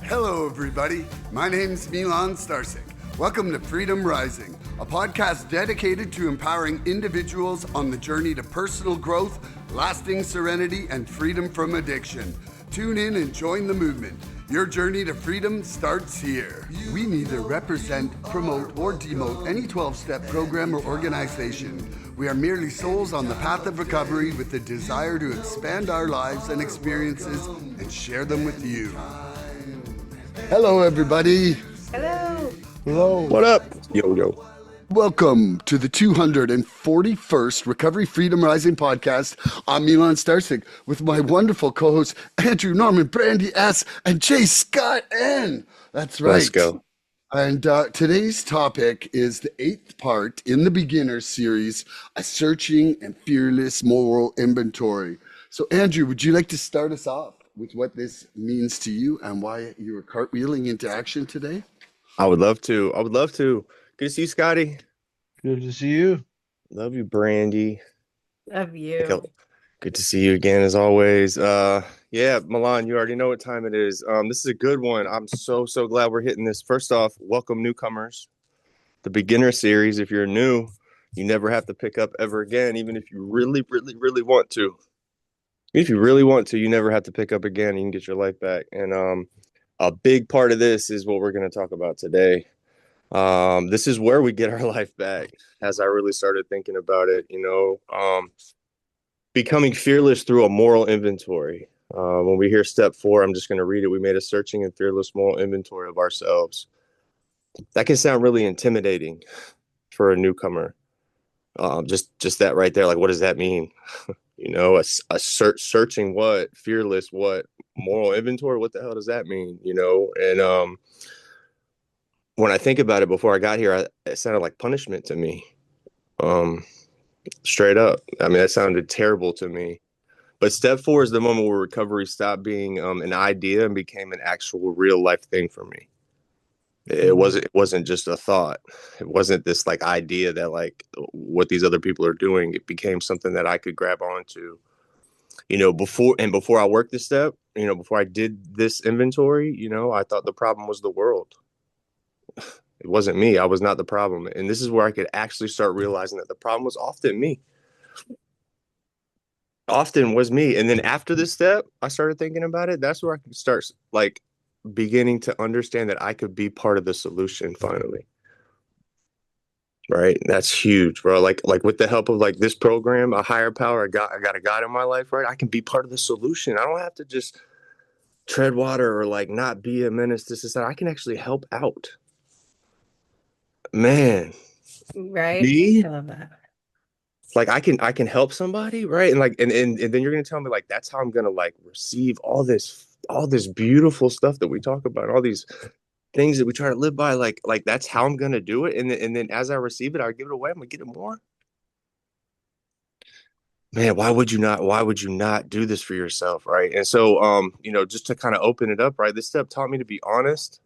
Hello, everybody. My name's Milan Starcic. Welcome to Freedom Rising, a podcast dedicated to empowering individuals on the journey to personal growth, lasting serenity, and freedom from addiction. Tune in and join the movement. Your journey to freedom starts here. We neither represent, promote, or demote any 12-step program or organization. We are merely souls on the path of recovery with the desire to expand our lives and experiences and share them with you. Hello, everybody. Hello. Hello. What up? Yo. Welcome to the 241st Recovery Freedom Rising podcast. I'm Milan Starcic with my wonderful co-hosts Andrew Norman, Brandi S, and Scott N. That's right. Let's go. And today's topic is the 8th part in the beginner series, a searching and fearless moral inventory. So Andrew, would you like to start us off with what this means to you and why you were cartwheeling into action today? I would love to. Good to see you, Scotty. Good to see you. Love you, Brandi. Love you. Good to see you again, as always. Yeah, Milan, you already know what time it is. This is a good one. I'm so glad we're hitting this. First off, welcome newcomers. The beginner series. If you're new, you never have to pick up ever again, even if you really want to. If you really want to, you never have to pick up again. You can get your life back. And a big part of this is what we're going to talk about today. This is where we get our life back. As I really started thinking about it, becoming fearless through a moral inventory. When we hear step 4, I'm just going to read it. We made a searching and fearless moral inventory of ourselves. That can sound really intimidating for a newcomer. Just that right there. Like, what does that mean? A searching what? Fearless what? Moral inventory? What the hell does that mean? And when I think about it, before I got here, it sounded like punishment to me. Straight up. I mean, that sounded terrible to me. But step 4 is the moment where recovery stopped being an idea and became an actual real life thing for me. It wasn't just a thought. It wasn't this like idea that like what these other people are doing. It became something that I could grab onto. Before I worked this step, before I did this inventory, I thought the problem was the world. It wasn't me. I was not the problem. And this is where I could actually start realizing that the problem was often me. Often was me. And then after this step, I started thinking about it. That's where I could start like beginning to understand that I could be part of the solution finally. Right. That's huge, bro. Like with the help of like this program, a higher power, I got a God in my life, right? I can be part of the solution. I don't have to just tread water or like not be a menace to society. I can actually help out. Man. Right. Me? I love that. Like I can help somebody, right? And like and then you're gonna tell me like that's how I'm gonna like receive all this beautiful stuff that we talk about, all these things that we try to live by, like that's how I'm gonna do it. And then as I receive it, I give it away, I'm gonna get it more. Man, why would you not do this for yourself, right? And so just to kind of open it up, right? This step taught me to be honest.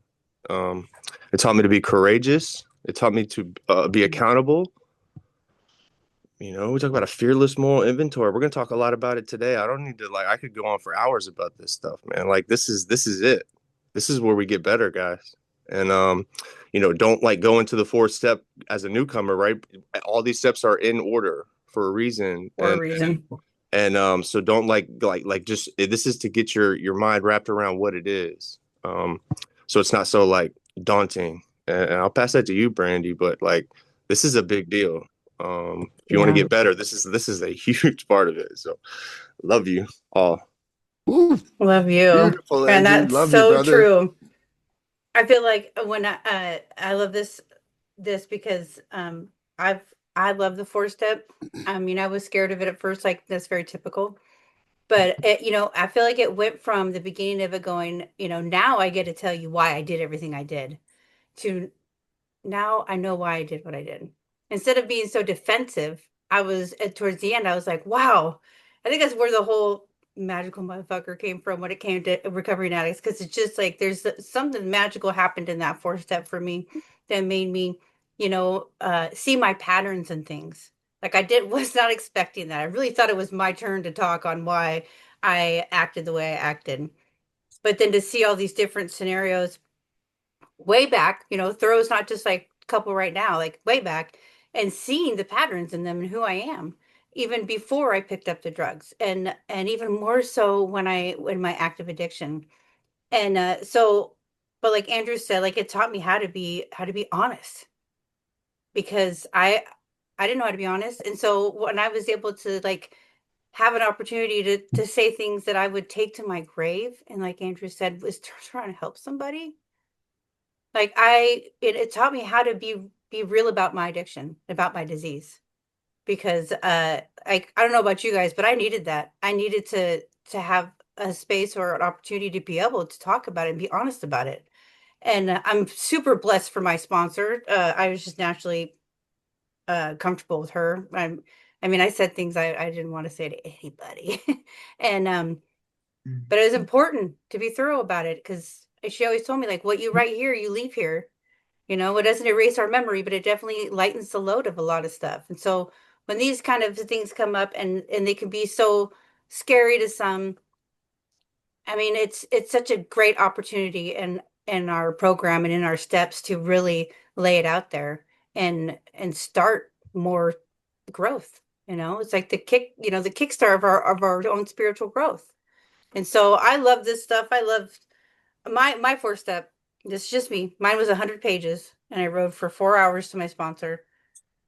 It taught me to be courageous. It taught me to be accountable. We talk about a fearless moral inventory. We're going to talk a lot about it today. I don't need to I could go on for hours about this stuff, man. Like this is it. This is where we get better, guys. And, don't like go into the 4th step as a newcomer, right? All these steps are in order for a reason. And so don't just, this is to get your mind wrapped around what it is. So it's not so like daunting. And I'll pass that to you, Brandi, but like, this is a big deal. If you want to get better, this is a huge part of it. So love you all. Ooh, love you. Beautiful, and Andrew. that's Love so you, brother. true. I feel like when I love this because I love the 4 step. I mean, I was scared of it at first, like that's very typical. But I feel like it went from the beginning of it going, now I get to tell you why I did everything I did, to now I know why I did what I did. Instead of being so defensive, I was towards the end, I was like, wow, I think that's where the whole magical motherfucker came from when it came to recovering addicts. Because it's just like there's something magical happened in that 4th step for me that made me, see my patterns and things. Like was not expecting that. I really thought it was my turn to talk on why I acted the way I acted. But then to see all these different scenarios way back, Thoreau's not just like a couple right now, like way back, and seeing the patterns in them and who I am, even before I picked up the drugs, and even more so when my active addiction. And but like Andrew said, like it taught me how to be honest, because I didn't know how to be honest. And so when I was able to like have an opportunity to say things that I would take to my grave, and like Andrew said, was trying to help somebody. Like it taught me how to be real about my addiction, about my disease, because I don't know about you guys, but I needed that. I needed to have a space or an opportunity to be able to talk about it and be honest about it. And I'm super blessed for my sponsor. I was just naturally comfortable with her. I mean, I said things I didn't want to say to anybody, and but it was important to be thorough about it, because she always told me, like, what you write here, you leave here. It doesn't erase our memory, but it definitely lightens the load of a lot of stuff. And so when these kind of things come up, and they can be so scary to some, I mean, it's such a great opportunity in our program and in our steps to really lay it out there and start more growth. It's like the kickstart of our own spiritual growth. And so I love this stuff. I love my four step. This is just me. Mine was 100 pages, and I rode for 4 hours to my sponsor.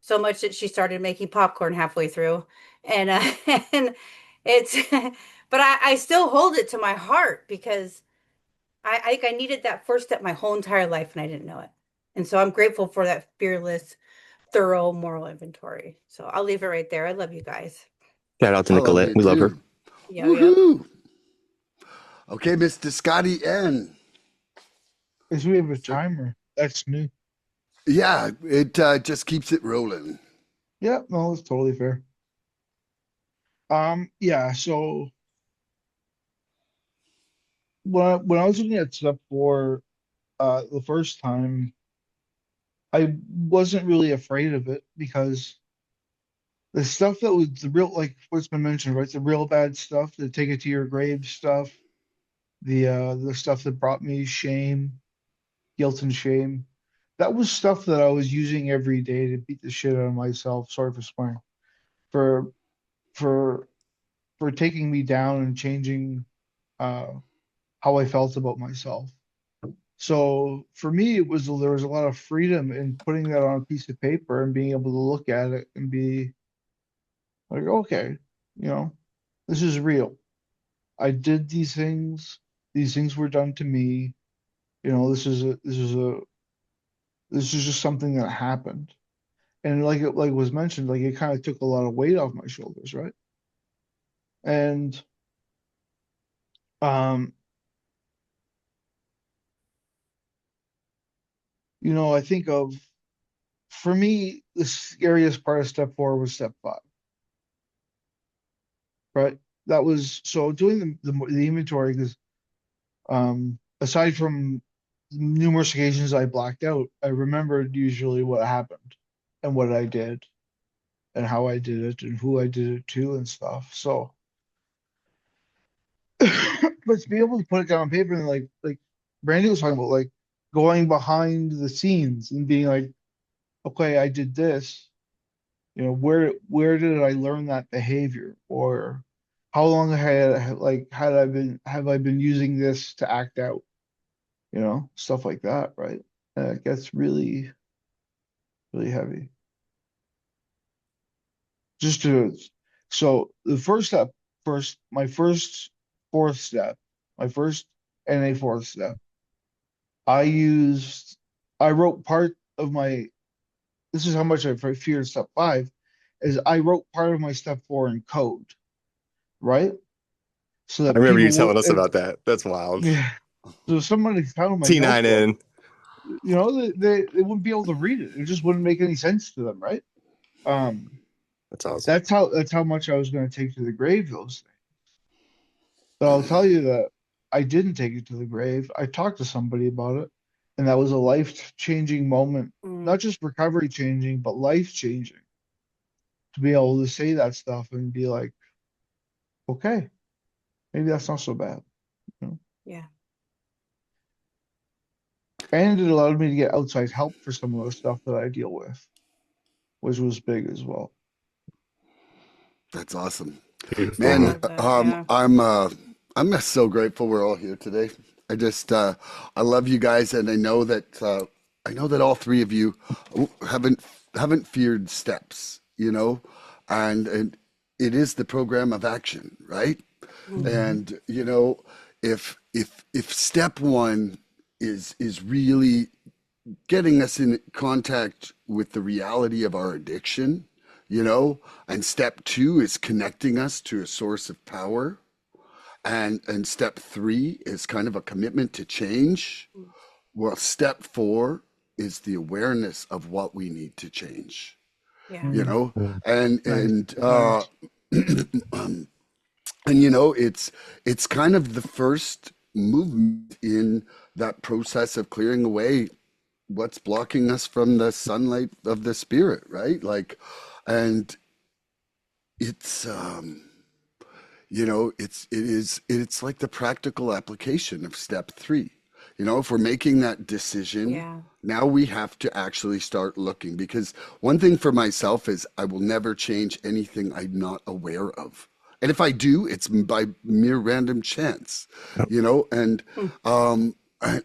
So much that she started making popcorn halfway through, and and it's, but I still hold it to my heart, because I think I needed that first step my whole entire life, and I didn't know it. And so I'm grateful for that fearless, thorough moral inventory. So I'll leave it right there. I love you guys. Shout out to I love Nicolette. you We love her. too. Yeah, yeah. Woohoo! Okay, Mr. Scotty N. Because we have a timer. That's new. Yeah, it just keeps it rolling. Yeah, no, that's totally fair. Yeah, so when I was looking at step four, the first time, I wasn't really afraid of it because the stuff that was the real, like what's been mentioned, right? The real bad stuff, the take it to your grave stuff, the stuff that brought me shame, guilt and shame. That was stuff that I was using every day to beat the shit out of myself. Sorry for swearing. For for for taking me down and changing uh, how I felt about myself. So for me, there was a lot of freedom in putting that on a piece of paper and being able to look at it and be like, okay, you know, this is real. I did these things. These things were done to me. This is just something that happened. And like was mentioned, like it kind of took a lot of weight off my shoulders, right? And um, I think of for me, the scariest part of step four was step five, right? That was so doing the inventory because aside from numerous occasions I blacked out, I remembered usually what happened and what I did and how I did it and who I did it to and stuff. So, but to be able to put it down on paper and like Brandi was talking about, like going behind the scenes and being like, okay, I did this. Where did I learn that behavior, or how long have I been using this to act out? Stuff like that, right? It gets really, really heavy. Just to So the first step, my first fourth step, my first NA fourth step, I used I wrote part of my this is how much I feared step five, is I wrote part of my step four in code, right? So I that remember you people telling will, us about that. That's wild. yeah. So if somebody found my notebook, T9N. they wouldn't be able to read it. It just wouldn't make any sense to them, right? Um, That's awesome. that's how much I was going to take to the grave those things. But I'll tell you that I didn't take it to the grave. I talked to somebody about it, and that was a life-changing moment. Mm, Not just recovery changing, but life changing. To be able to say that stuff and be like, okay, maybe that's not so bad. You know? yeah. And it allowed me to get outside help for some of the stuff that I deal with, which was big as well. That's awesome. I Beautiful. Man, love that. Yeah. I'm just so grateful we're all here today. I just I love you guys, and I know that all three of you haven't haven't feared steps, you know, and it is the program of action, right? Mhm. Hmm. And you know, if step one is really getting us in contact with the reality of our addiction, you know, and step two is connecting us to a source of power, and step three is kind of a commitment to change. Well, step four is the awareness of what we need to change, Yeah. you know, Mm. and Nice, and nice. and you know, it's kind of the first movement in that process of clearing away what's blocking us from the sunlight of the spirit, right? Like, and it's you know, it's like the practical application of step three. You know, if we're making that decision, Yeah. now we have to actually start looking, because one thing for myself is I will never change anything I'm not aware of. And if I do, it's by mere random chance, Yep. you know, Hmm.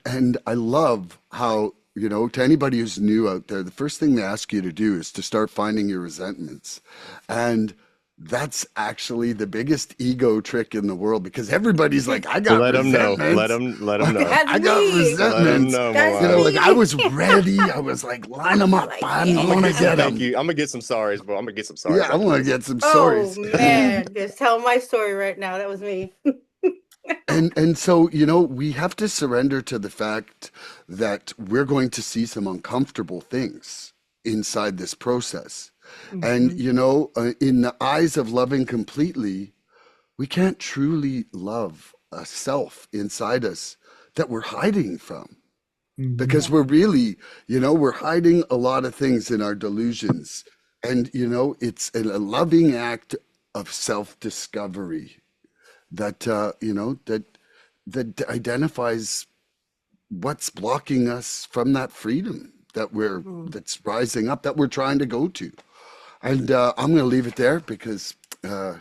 and I love how, you know, to anybody who's new out there, the first thing they ask you to do is to start finding your resentments. And that's actually the biggest ego trick in the world, because everybody's like, I got Let them know. resentments. Let them know. That's I got me. Let them resentments. know, That's You know, Milan. like I me. was ready. I was like, line them up. Like, I'm I'm gonna gonna get some get thank them. you. I'm gonna get some sorries, bro. I'm gonna get some Yeah, sorries I'm after gonna this. get some oh stories. man, just tell my story right now. That was me. And so, you know, we have to surrender to the fact that we're going to see some uncomfortable things inside this process. And, Hmm. you know, in the eyes of loving completely, we can't truly love a self inside us that we're hiding from, Hmm. because Yeah. we're really, you know, we're hiding a lot of things in our delusions. And, you know, it's a loving act of self discovery that, you know, that identifies what's blocking us from that freedom that Mm. that's rising up, that we're trying to go to. And I'm going to leave it there, because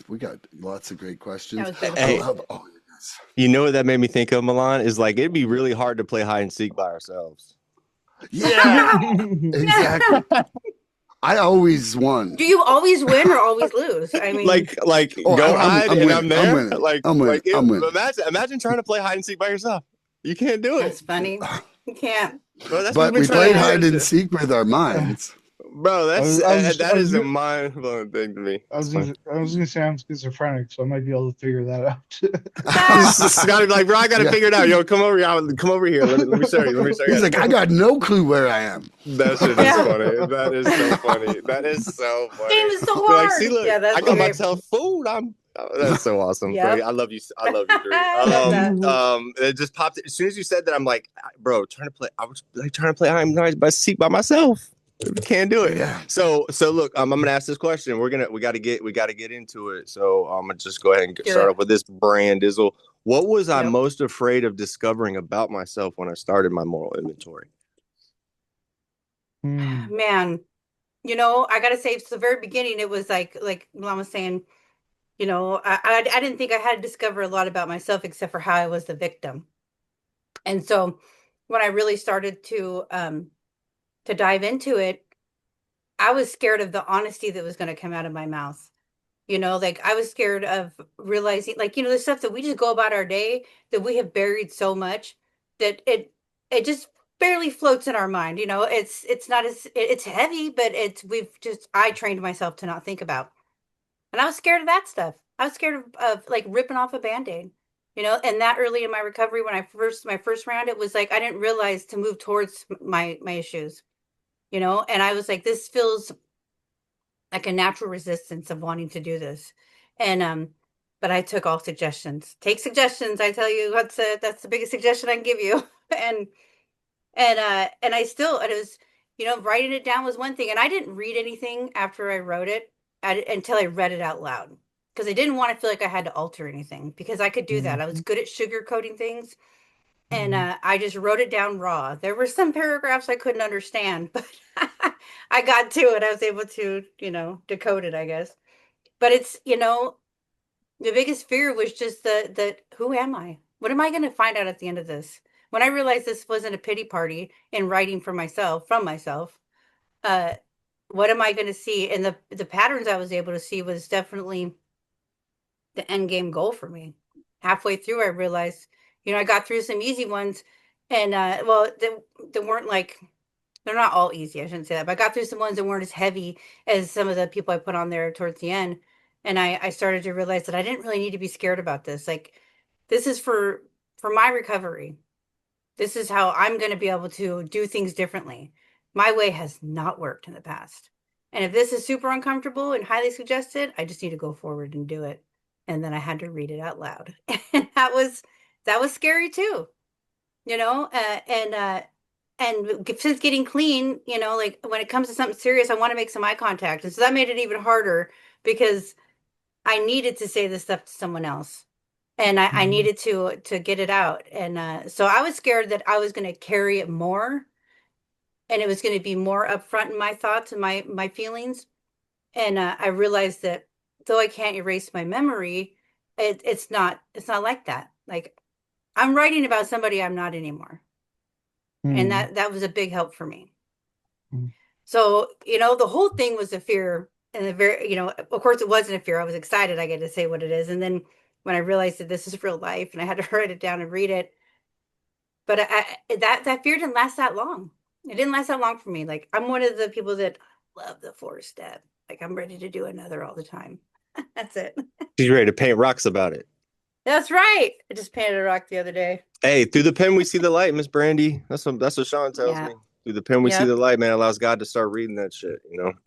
we got lots of great That questions. was I Hey, beautiful. love, oh, yes. you know what that made me think of, Milan? Is like it'd be really hard to play hide and seek by ourselves. Yeah, exactly. I always Do won. you always win or always lose? I mean, Like Oh, go hide I'm and I'm winning. I'm there. winning. I'm winning. I'm winning. Imagine trying to play hide and seek by yourself. You can't do it, that's funny. You can't. bro. That's what we've But been we trying played to hide and do, seek with our minds. bro. That's I that was is a mind blowing thing to me. It's fun. I was gonna say I'm schizophrenic, so I might be able to figure that out. Scotty be like, bro, I gotta Yeah. figure it out. Yo, come over here. Come over here. Let me show you. Let me show you how He's to like, do I it. got no clue where I am. That shit is Yeah. funny. That is so funny. That is so Game funny. is so Be like, see, hard. look, Yeah, I that's got great. myself food. That's so awesome, bro. Yep. I love you. I love you, Dre. I love that. It just popped. As soon as you said that, I'm like, bro, trying to play. I was like trying to play I'm nice by seat by myself. Can't do it. Yeah. So look, I'm gonna ask this question. We got to get into it. So I'm gonna just go ahead and Do start it. off with this brand dizzle. What was I Yep. most afraid of discovering about myself when I started my moral inventory? Hmm. Man, you know, I gotta say, it's the very beginning, it was like Mom was saying, you know, I didn't think I had to discover a lot about myself except for how I was the victim. And so when I really started to dive into it, I was scared of the honesty that was going to come out of my mouth. You know, like I was scared of realizing, like, you know, the stuff that we just go about our day that we have buried so much that it just barely floats in our mind. You know, it's not as it's heavy, but it's we've just I trained myself to not think about. And I was scared of that stuff. I was scared of like ripping off a band-aid. You know, and that early in my recovery when I first my first round, it was like I didn't realize to move towards my issues, you know, and I was like, this feels like a natural resistance of wanting to do this. And but I took all suggestions. Take suggestions. I tell you, that's the biggest suggestion I can give you. and and I still and it was, you know, writing it down was one thing. And I didn't read anything after I wrote it until I read it out loud. Because I didn't want to feel like I had to alter anything because I could do that. I was Hmm. good at sugarcoating things. and I just wrote it down raw. There were some paragraphs I couldn't understand, but I got to it. I was able to, decode it, I guess. But it's, the biggest fear was just the who am I? What am I going to find out at the end of this? When I realized this wasn't a pity party in writing for myself, from myself, uh, what am I going to see? And the patterns I was able to see was definitely the end game goal for me. Halfway through, I realized, I got through some easy ones, and well, they weren't like, they're not all easy. I shouldn't say that, but I got through some ones that weren't as heavy as some of the people I put on there towards the end, and I started to realize that I didn't really need to be scared about this. Like, this is for my recovery. This is how I'm going to be able to do things differently. My way has not worked in the past. And if this is super uncomfortable and highly suggested, I just need to go forward and do it. And then I had to read it out loud. And that was scary too, you know, and since getting clean, like when it comes to something serious, I want to make some eye contact. And so that made it even harder because I needed to say this stuff to someone else. And I Mhm. needed to get it out. And so I was scared that I was going to carry it more and it was going to be more upfront in my thoughts and my feelings. And I realized that though I can't erase my memory, it's not like that. Like, I'm writing about somebody I'm not anymore. And Mhm. that was a big help for me. Mhm. So, the whole thing was a fear. And the very, of course it wasn't a fear. I was excited I get to say what it is. And then when I realized that this is real life and I had to write it down and read it, but that fear didn't last that long. It didn't last that long for me. Like, I'm one of the people that love the 4-step. Like, I'm ready to do another all the time. That's it. She's ready to paint rocks about it. That's right. I just painted a rock the other day. Hey, through the pen we see the light, Miss Brandy. That's what Sean tells Yeah. me. Through the pen we see Yep. the light, man. Allows God to start reading that shit.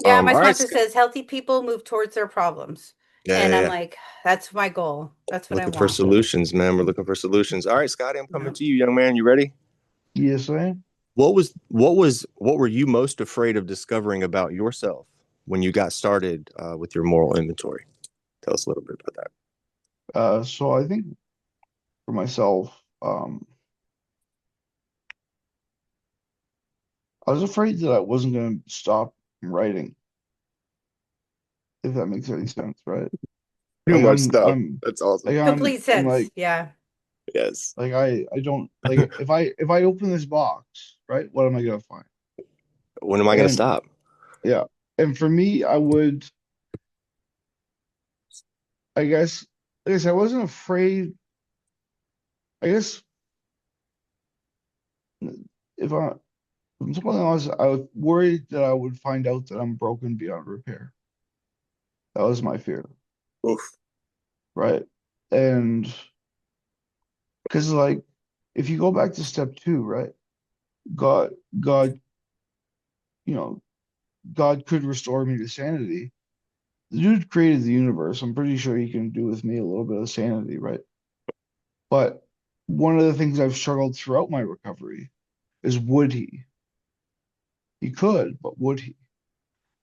Yeah, my All right, sponsor says healthy people move towards their problems. yeah, And yeah, I'm yeah. like, that's my goal. That's what I Looking for want. solutions, man. We're looking for solutions. All right, Scotty, I'm coming Yep. to you, young man. You ready? Yes, I am. What were you most afraid of discovering about yourself when you got started with your moral inventory? Tell us a little bit about that. So I think for myself, I was afraid that I wasn't going to stop writing, if that makes any sense, right? Too Like much stuff. That's awesome. Complete I'm sense. like Yeah. Yes. I don't like if I open this box, right? What am I gonna find? When am I going to And stop? yeah, and for me, I guess, I wasn't afraid. I guess if I'm totally honest, I was worried that I would find out that I'm broken beyond repair. That was my fear, Oof. right? And because like if you go back to step two, right? God, God, you know, God could restore me to sanity. The dude created the universe. I'm pretty sure he can do with me a little bit of sanity, right? But one of the things I've struggled throughout my recovery is would he? He could, but would he?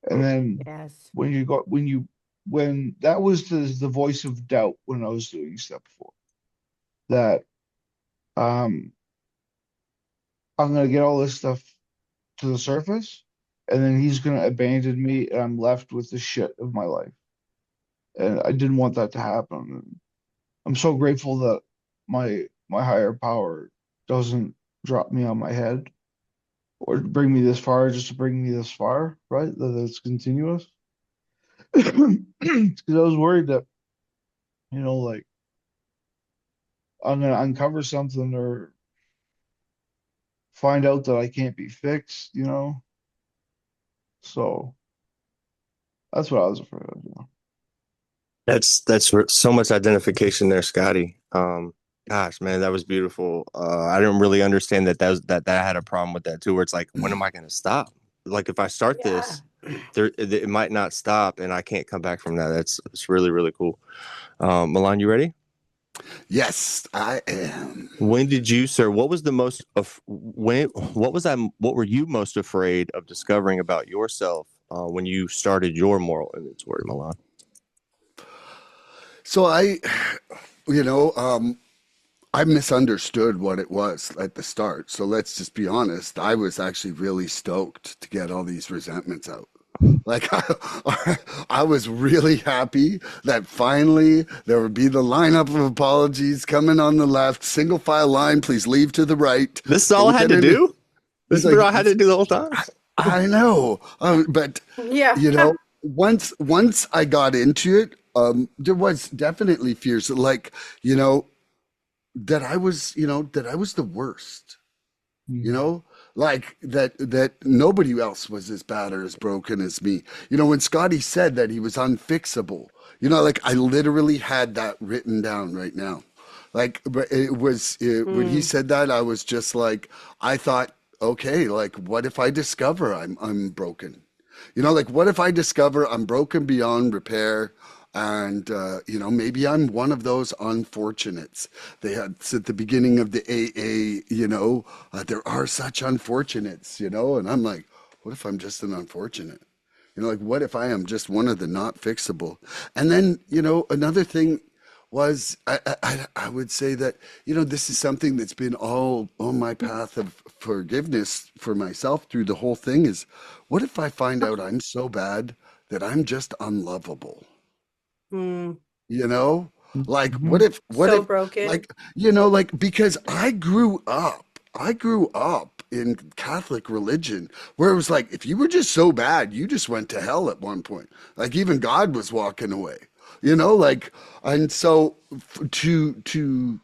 And then Yes. when that was the voice of doubt when I was doing step four, that um I'm gonna get all this stuff to the surface, and then he's gonna abandon me, and I'm left with the shit of my life. And I didn't want that to happen. And I'm so grateful that my higher power doesn't drop me on my head or bring me this far just to bring me this far, right? That it's continuous. Because I was worried that, like I'm gonna uncover something or find out that I can't be fixed. So that's what I was afraid of. That's so much identification there, Scotty. Gosh, man, that was beautiful. I didn't really understand that I had a problem with that too, where it's like, when am I going to stop? Like, if I start Yeah. this, it might not stop, and I can't come back from that. It's really really cool. Milan, you ready? Yes, I am. When did you, sir? What was the most of when? What was that? What were you most afraid of discovering about yourself when you started your moral inventory, Milan? So I, you know, um, I misunderstood what it was at the start. So let's just be honest. I was actually really stoked to get all these resentments out. Like I was really happy that finally there would be the lineup of apologies coming on the left, single file line. Please leave to the right. This is all I Don't had get to any. do. This It's is like what I had to do the whole time. I know, but Yeah. you know, once I got into it, there was definitely fears, like you know that I was, that I was the worst. You Mhm. know, like that nobody else was as bad or as broken as me. When Scotty said that he was unfixable, like I literally had that written down right now. Like, but when he Mm. said that, I was just like, I thought, okay, like, what if I discover I'm broken? Like, what if I discover I'm broken beyond repair? And, maybe I'm one of those unfortunates. They had at the beginning of the AA, there are such unfortunates, and I'm like, what if I'm just an unfortunate? Like, what if I am just one of the not fixable? And then, another thing was I would say that, this is something that's been all on my path of forgiveness for myself through the whole thing is what if I find out I'm so bad that I'm just unlovable? Mm. you know like what Mhm. if what So if broken. like because I grew up in Catholic religion where it was like if you were just so bad you just went to hell at one point, like even God was walking away, like. And so to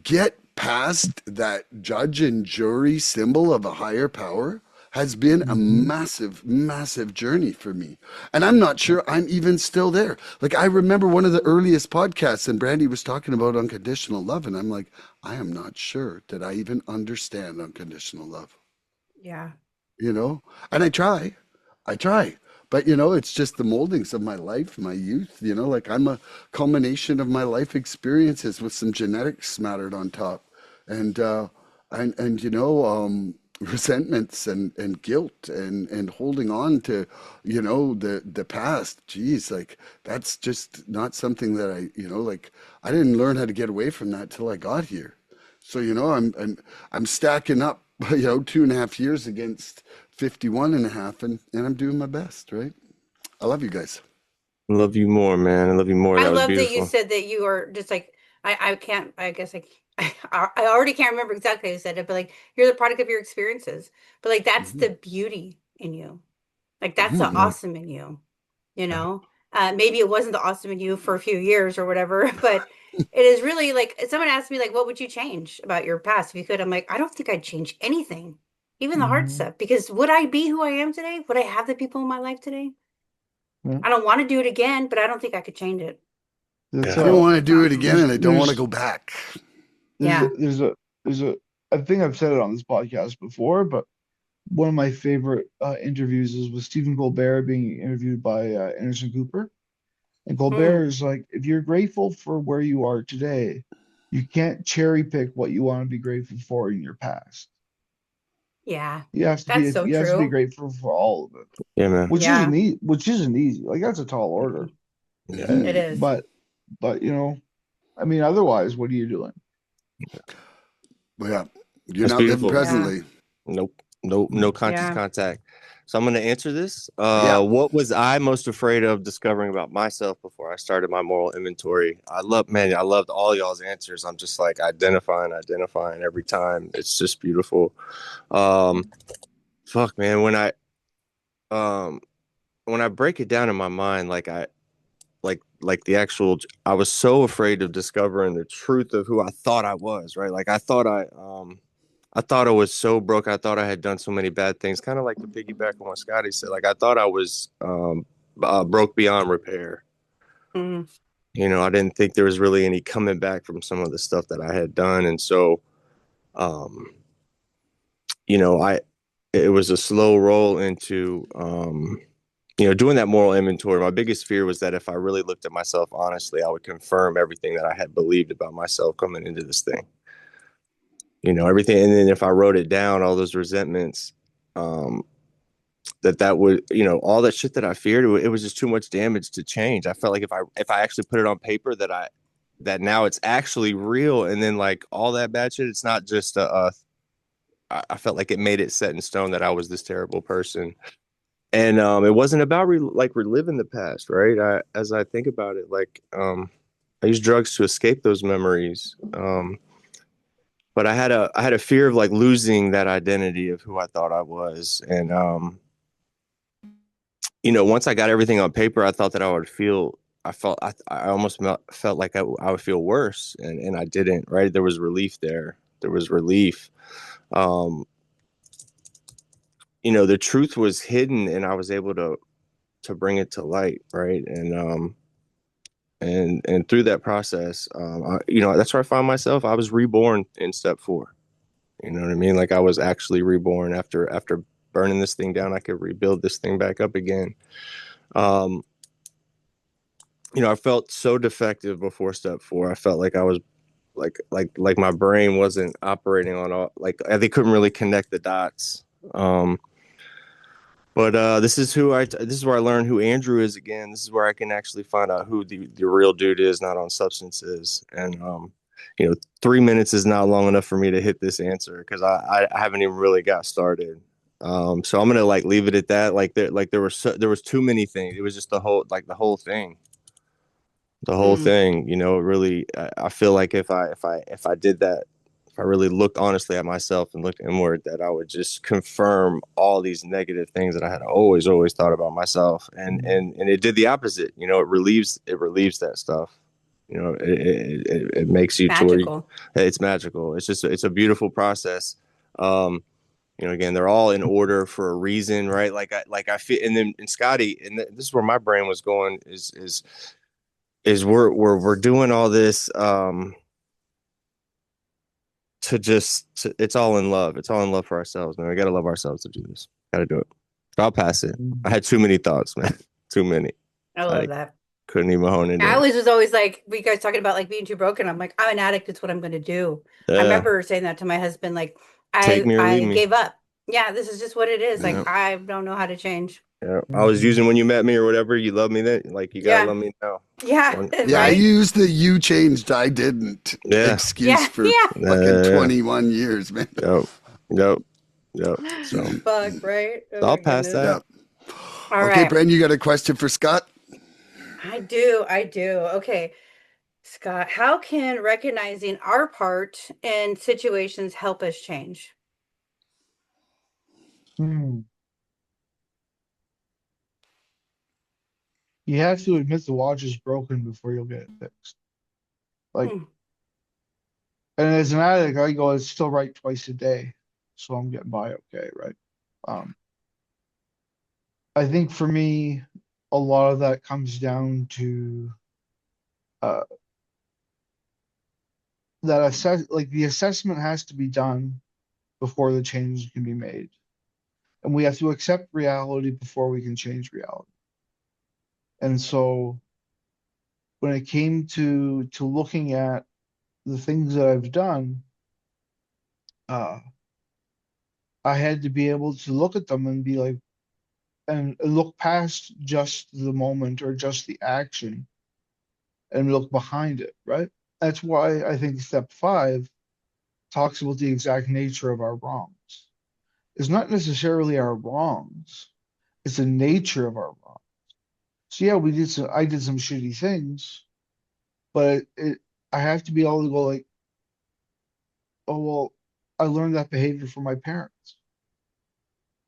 get past that judge and jury symbol of a higher power has been a Mhm. massive, massive journey for me. And I'm not sure I'm even still there. Like, I remember one of the earliest podcasts, and Brandy was talking about unconditional love. And I'm like, I am not sure that I even understand unconditional love, Yeah. you know? And I try. But, it's just the moldings of my life, my youth, like I'm a culmination of my life experiences with some genetics smattered on top. And, resentments and guilt and holding on to, the past. Geez, like that's just not something that like I didn't learn how to get away from that till I got here. So, I'm stacking up, 2.5 years against 51 and a half, and I'm doing my best, right? I love you guys. I love you more, man. I love you more. I That was love that you beautiful. said that you are just like I can't I guess I already can't remember exactly how you said it, but like you're the product of your experiences. But like that's Hmm. the beauty in you. Like that's the Hmm. Yeah. awesome in you, you know? Maybe it wasn't the awesome in you for a few years or whatever, but it is really like if someone asked me like what would you change about your past if you could? I'm like, I don't think I'd change anything. Even the hard Mhm. stuff. Because would I be who I am today? Would I have the people in my life today? Yeah. I don't want to do it again, but I don't think I could change it. That's I Yeah. don't want to It's do it awesome. again, and I don't want to there's go back. there's a Yeah. there's a there's a I think I've said it on this podcast before, but one of my favorite interviews is with Stephen Colbert being interviewed by Anderson Cooper. And Mm, Colbert is like, if you're grateful for where you are today, you can't cherry pick what you want to be grateful for in your past. yeah. You have to be That's so you have to be true. grateful for all of it, Yeah, man. Yeah. which isn't easy. Like that's a tall order. Yeah. Hmm. It is. But I mean, otherwise, what are you doing? Well, yeah, you're That's not living beautiful. Yeah. presently. Nope. No conscious Yeah. contact. So I'm going to answer this. Yeah. What was I most afraid of discovering about myself before I started my moral inventory? I loved all y'all's answers. I'm just like identifying every time. It's just beautiful. Um, fuck, man. Um, when I break it down in my mind, like the actual, I was so afraid of discovering the truth of who I thought I was, right? Like I thought I was so broke. I thought I had done so many bad things, kind of like the piggyback on what Scotty said. Like I thought I was broke beyond repair. Mm, I didn't think there was really any coming back from some of the stuff that I had done. And so, um, I it was a slow roll into doing that moral inventory. My biggest fear was that if I really looked at myself honestly, I would confirm everything that I had believed about myself coming into this thing. Everything. And then if I wrote it down, all those resentments, um, that would, all that shit that I feared, it was just too much damage to change. I felt like if I actually put it on paper, that that now it's actually real. And then like all that bad shit, it's not just I felt like it made it set in stone that I was this terrible person. And it wasn't about reliving the past, right? As I think about it, like I use drugs to escape those memories. But I had a fear of like losing that identity of who I thought I was. And you know, once I got everything on paper, I thought that I almost felt like I would feel worse, and I didn't, right? There was relief there. There was relief. Um, you know, the truth was hidden, and I was able to bring it to light, right? And through that process, you know, that's where I found myself. I was reborn in step 4. You know what I mean? Like I was actually reborn after burning this thing down. I could rebuild this thing back up again. Um, you know, I felt so defective before step 4. I felt like I was like my brain wasn't operating on all, like they couldn't really connect the dots. Um, but this is this is where I learned who Andrew is again. This is where I can actually find out who the real dude is, not on substances. And you know, 3 minutes is not long enough for me to hit this answer because I haven't even really got started. So I'm gonna like leave it at that. There was too many things. It was just the whole thing. The whole thing, you know, really, I feel like if I did that, if I really looked honestly at myself and looked inward, that I would just confirm all these negative things that I had always thought about myself, and it did the opposite. You know, it relieves that stuff. You know, it makes you to where Magical. it's magical. It's a beautiful process. You know, again, they're all in order for a reason, right? Like I feel, and then in Scotty, and this is where my brain was going is we're doing all this it's all in love. It's all in love for ourselves, man. We gotta love ourselves to do this. Gotta do it. I'll pass it. I had too many thoughts, man. Too many. I love that. Couldn't even hone into I it. was always like, we guys talking about like being too broken. I'm like, I'm an addict. It's what I'm going to do. I Yeah. remember saying that to my husband. Like, Take me or leave I me. gave up. Yeah, this is just what it is. Like, Yeah. I don't know how to change. Yeah. I was using when you met me or whatever, you love me then. Like you gotta Yeah, love me now. yeah, Yeah, I right. used the "you changed, I didn't" Yeah. excuse Yeah, for fucking 21 years, man. Yep. Yep. Yep. yeah. So Fuck, right? Oh I'll my pass goodness. that. Yeah. All Okay, right. Brand, you got a question for Scott? I do. I do. Okay. Scott, how can recognizing our part in situations help us change? Hmm. You have to admit the watch is broken before you'll get it fixed. Like, Hmm. and as an addict, I go, it's still right twice a day, so I'm getting by okay, right? Um, I think for me, a lot of that comes down to uh, that like the assessment has to be done before the change can be made. And we have to accept reality before we can change reality. And so when it came to looking at the things that I've done, uh, I had to be able to look at them and be like, and look past just the moment or just the action and look behind it, right? That's why I think step 5 talks about the exact nature of our wrongs. It's not necessarily our wrongs, it's the nature of our wrongs. So yeah, I did some shitty things, but I have to be able to go like, oh well, I learned that behavior from my parents,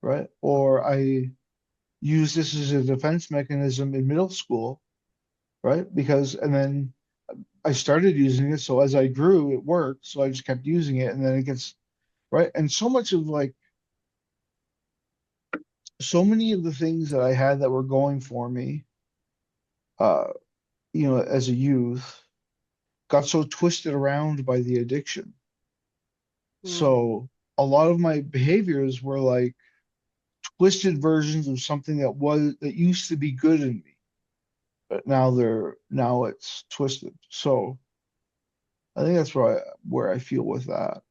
right? Or I used this as a defense mechanism in middle school, right? Because and then I started using it, so as I grew, it worked, so I just kept using it, and then it gets right. And so much of like so many of the things that I had that were going for me, uh, as a youth, got so twisted around by the addiction. Hmm. So a lot of my behaviors were like twisted versions of something that used to be good in me, but now it's twisted. So I think that's where I feel with that.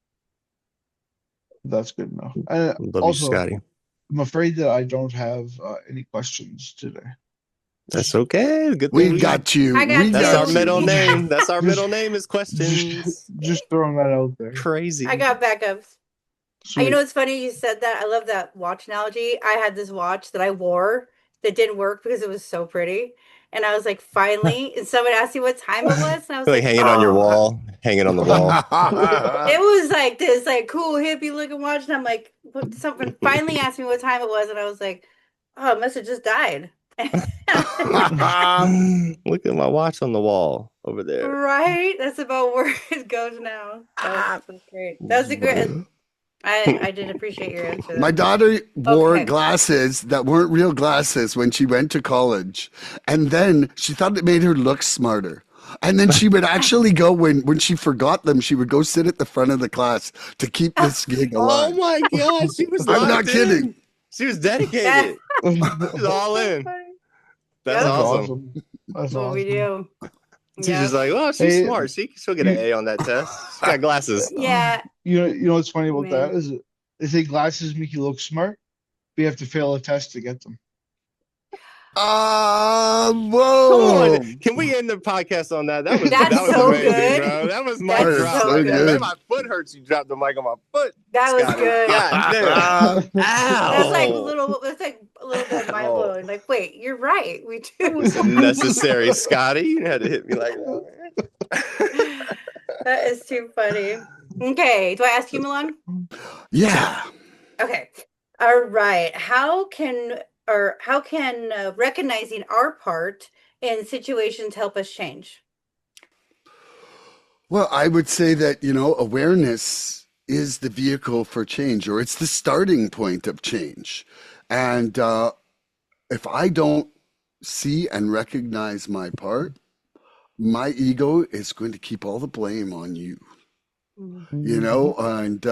That's good enough. And Love you, also, Scotty. I'm afraid that I don't have any questions today. That's okay. Good thing We got you. I got We That's two. our got middle you. name. That's our Just- middle name is questions. Just throwing that out there. Crazy. I got backups. You Sweet. know, it's funny you said that. I love that watch analogy. I had this watch that I wore that didn't work because it was so pretty. And I was like, finally, and someone asked me what time it was, and I was Like like, hanging on your oh. wall, hanging on the wall. It was like this, like cool hippie looking watch, and I'm like, what, someone finally asked me what time it was, and I was like, oh, it must have just died. Look at my watch on the wall over there. Right? That's about where it goes now. That's great. That was a great. I did appreciate your answer. My daughter wore Okay. glasses that weren't real glasses when she went to college. And then she thought it made her look smarter. And then she would actually go when she forgot them, she would go sit at the front of the class to keep this gig Oh alive. my God, she was I'm not locked in. kidding. She was dedicated. She's all in. That's That's awesome. That's what we awesome. do. She's Yeah. just like, oh, she's Hey, smart. She'll get an A on that test. She's got glasses. Yeah. You know what's funny about that Man. is they say glasses make you look smart, but you have to fail a test to get them. Come Whoa. on. Can we end the podcast on that? That was That's so so amazing, good. bro. That was That's mic so drop. Right there. good. Man, my foot hurts. You dropped the mic on my foot. That was Scotty. good. God damn. Ow. That's like a little bit mind blowing. Like, wait, you're right. We That do. was unnecessary, Scotty. You had to hit me like that. That is too funny. Okay, do I ask you, Milan? Yeah. Okay. All right. How can recognizing our part in situations help us change? Well, I would say that, awareness is the vehicle for change, or it's the starting point of change. And if I don't see and recognize my part, my ego is going to keep all the blame on you. And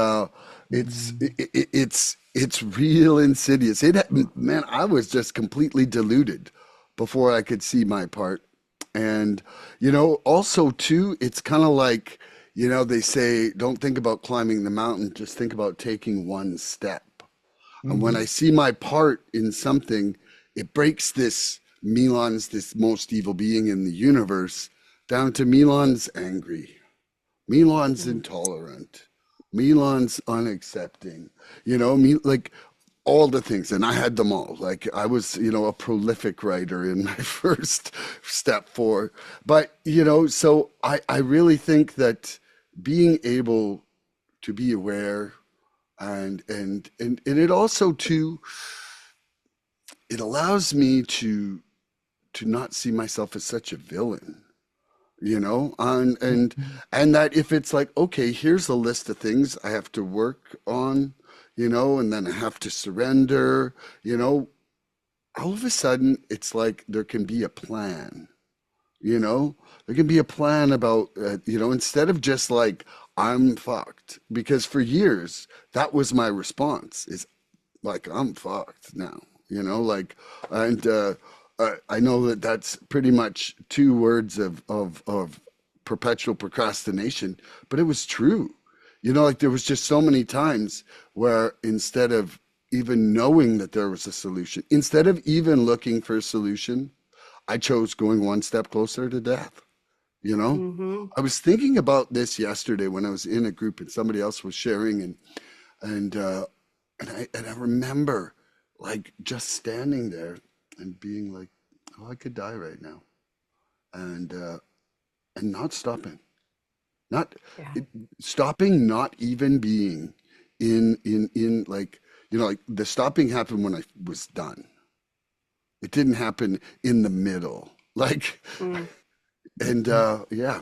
it's real insidious. Man, I was just completely deluded before I could see my part. And also too, it's kind of like, they say, don't think about climbing the mountain, just think about taking one step. And when I see my part in something, it breaks this most evil being in the universe down to Milan's angry. Milan's intolerant. Milan's unaccepting. Like all the things. And I had them all. Like I was, a prolific writer in my first step 4. But, so I really think that being able to be aware and it also too, it allows me to not see myself as such a villain. And that if it's like, okay, here's a list of things I have to work on, and then I have to surrender, all of a sudden it's like there can be a plan, there can be a plan about, instead of just like, I'm fucked. Because for years, that was my response is like, I'm fucked now, I know that that's pretty much 2 words of perpetual procrastination, but it was true. Like there was just so many times where instead of even knowing that there was a solution, instead of even looking for a solution, I chose going one step closer to death. I was thinking about this yesterday when I was in a group and somebody else was sharing and I remember like just standing there and being like, oh, I could die right now. And not stopping. Stopping, not even being in like, like the stopping happened when I was done. It didn't happen in the middle. Like, and yeah.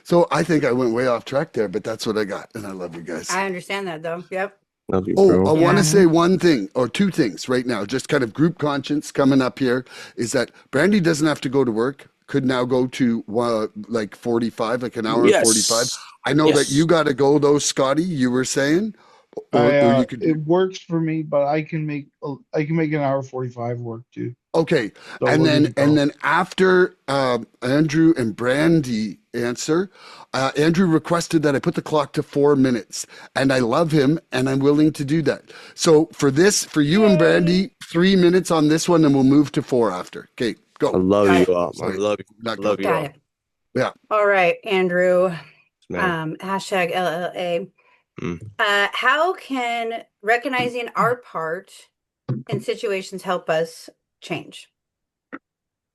So I think I went way off track there, but that's what I got. And I love you guys. I understand that though. Yep. Love you, Oh, bro. I want Yeah. to say one thing or 2 things right now, just kind of group conscience coming up here is that Brandi doesn't have to go to work, could now go to like 45, like an hour and 45. I know that you got to go though, Scotty, you were saying, or you could. It works for me, but I can make an hour 45 work too. Okay, So and we're then good to go. after Andrew and Brandi answer, Andrew requested that I put the clock to 4 minutes, and I love him, and I'm willing to do that. So for you and Brandi, 3 minutes on this one, and we'll move to 4 after. Okay. Go. I love Got you it. all. I Sorry, love not love go. you Got all, it. Yeah. All right, Andrew. man. Hashtag LLA. Mm. How can recognizing our part in situations help us change?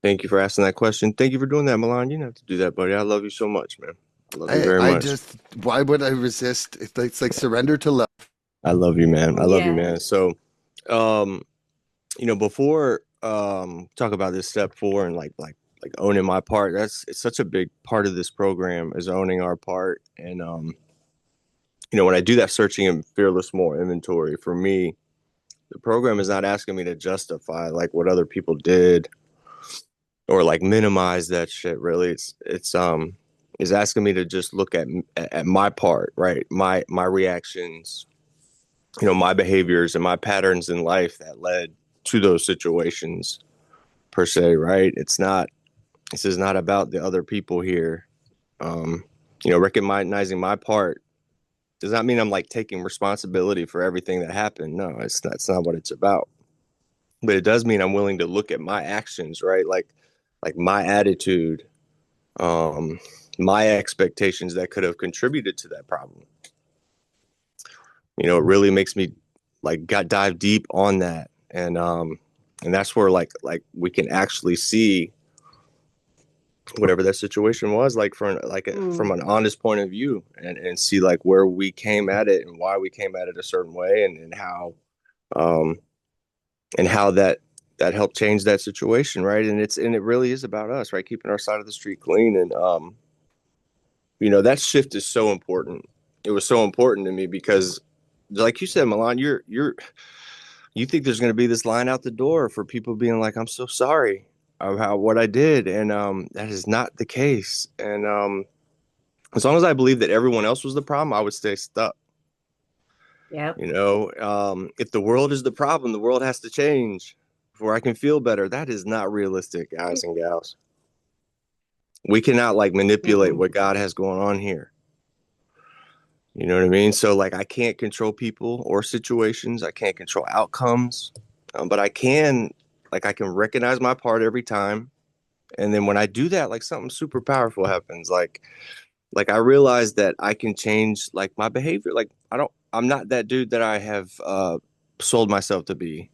Thank you for asking that question. Thank you for doing that, Milan. You didn't have to do that, buddy. I love you so much, man. I love you very I much. just, why would I resist? It's like surrender to love. I love you, man. I love you, Yeah. man. So, before talk about this step 4 and like owning my part, it's such a big part of this program is owning our part. And when I do that searching and fearless more inventory, for me, the program is not asking me to justify like what other people did or like minimize that shit. Really, it's asking me to just look at my part, right? My reactions, my behaviors and my patterns in life that led to those situations per se, right? This is not about the other people here. Recognizing my part does not mean I'm like taking responsibility for everything that happened. No, that's not what it's about. But it does mean I'm willing to look at my actions, right? Like my attitude, um, my expectations that could have contributed to that problem. It really makes me like dive deep on that. And that's where like we can actually see whatever that situation was like from an honest point of view and see like where we came at it and why we came at it a certain way um and how that helped change that situation, right? And it really is about us, right? Keeping our side of the street clean. And that shift is so important. It was so important to me because like you said, Milan, you think there's going to be this line out the door for people being like, I'm so sorry about what I did. And that is not the case. And as long as I believe that everyone else was the problem, I would stay stuck. Yep. If the world is the problem, the world has to change before I can feel better. That is not realistic, guys and gals. We cannot like manipulate what God has going on here. You know what I mean? So like I can't control people or situations. I can't control outcomes. But I can recognize my part every time. And then when I do that, like something super powerful happens. Like I realize that I can change like my behavior. Like I'm not that dude that I have sold myself to be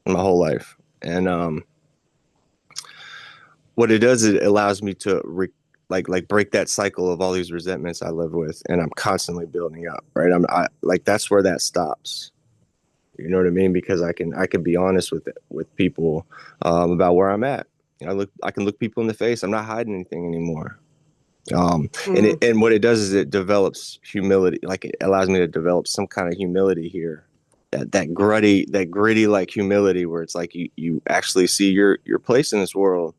my whole life. And what it does, it allows me to like break that cycle of all these resentments I live with, and I'm constantly building up, right? I like that's where that stops. You know what I mean? Because I can be honest with people about where I'm at. I can look people in the face. I'm not hiding anything anymore. And what it does is it develops humility. Like it allows me to develop some kind of humility here. That gritty like humility where it's like you actually see your place in this world.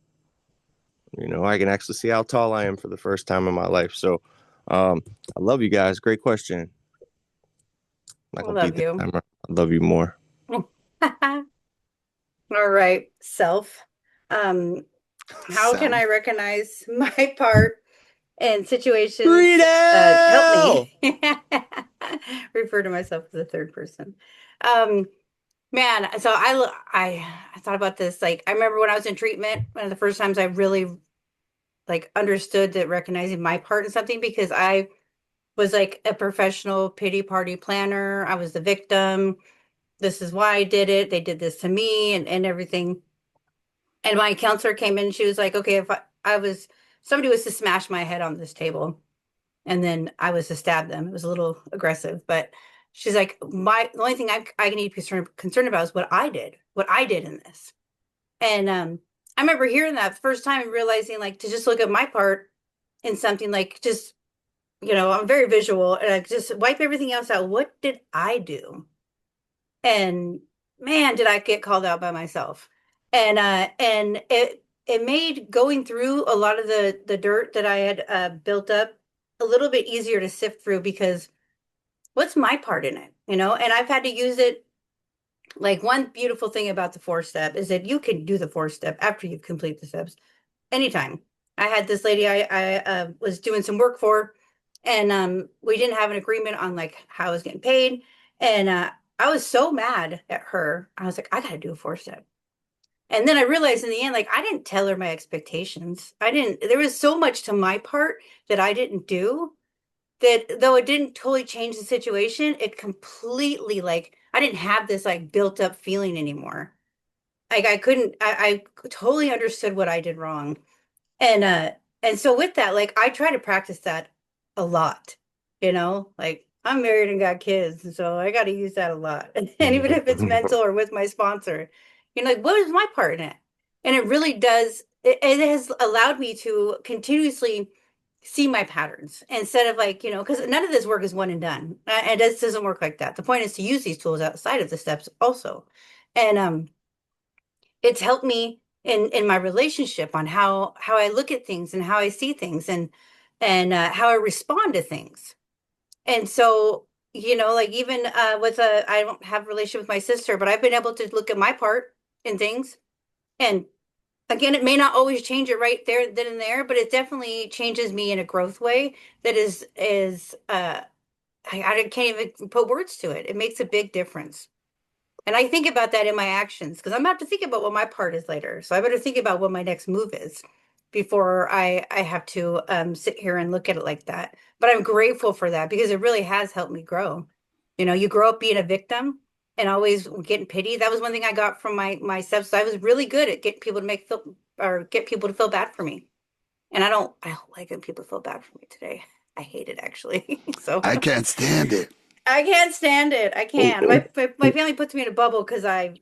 I can actually see how tall I am for the first time in my life. So I love you guys. Great question. I'm not I gonna love beat that you. timer. I love you more. All right, self. How can I recognize my part in situations? Help Freedom! me. Refer to myself as a third person. Um, Man, so I thought about this. Like, I remember when I was in treatment, one of the first times I really like understood that recognizing my part in something because I was like a professional pity party planner. I was the victim. This is why I did it. They did this to me and everything. And my counselor came in and she was like, okay, if somebody was to smash my head on this table and then I was to stab them. It was a little aggressive, but she's like, the only thing I need to be concerned about is what I did in this. And I remember hearing that the first time and realizing like to just look at my part in something like just, I'm very visual and I just wipe everything else out. What did I do? And man, did I get called out by myself. And it made going through a lot of the dirt that I had built up a little bit easier to sift through because what's my part in it? And I've had to use it. Like one beautiful thing about the 4-step is that you can do the 4-step after you complete the steps anytime. I had this lady I was doing some work for, and we didn't have an agreement on like how I was getting paid, and I was so mad at her. I was like, I got to do a 4-step. And then I realized in the end, like I didn't tell her my expectations. There was so much to my part that I didn't do that though it didn't totally change the situation, it completely like I didn't have this like built up feeling anymore. Like I couldn't, I totally understood what I did wrong. And and so with that, like I try to practice that a lot, like I'm married and got kids, and so I got to use that a lot. And even if it's mental or with my sponsor, like what is my part in it? And it really does, it has allowed me to continuously see my patterns instead of like, because none of this work is one and done. And this doesn't work like that. The point is to use these tools outside of the steps also. And it's helped me in my relationship on how I look at things and how I see things and how I respond to things. And so, like even with I don't have a relationship with my sister, but I've been able to look at my part in things. And again, it may not always change it right there, then and there, but it definitely changes me in a growth way that is I can't even put words to it. It makes a big difference. And I think about that in my actions because I'm about to think about what my part is later. So I better think about what my next move is before I have to sit here and look at it like that. But I'm grateful for that because it really has helped me grow. You grow up being a victim and always getting pity. That was one thing I got from my steps. I was really good at getting people to get people to feel bad for me. And I don't like when people feel bad for me today. I hate it actually. So I can't stand it. I can't stand it. I can't. My family puts me in a bubble because I'm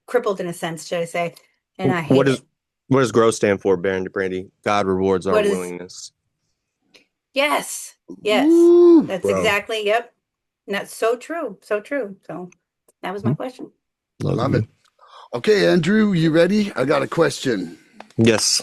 crippled in a sense, should I say? And I What hate does it. what does growth stand for, Brandy? God rewards our What is willingness. yes, yes. Ooh, That's Bro, exactly yep. And that's so true. So true. So that was my question. love love it. you. Okay, Andrew, you ready? I got a question. Yes.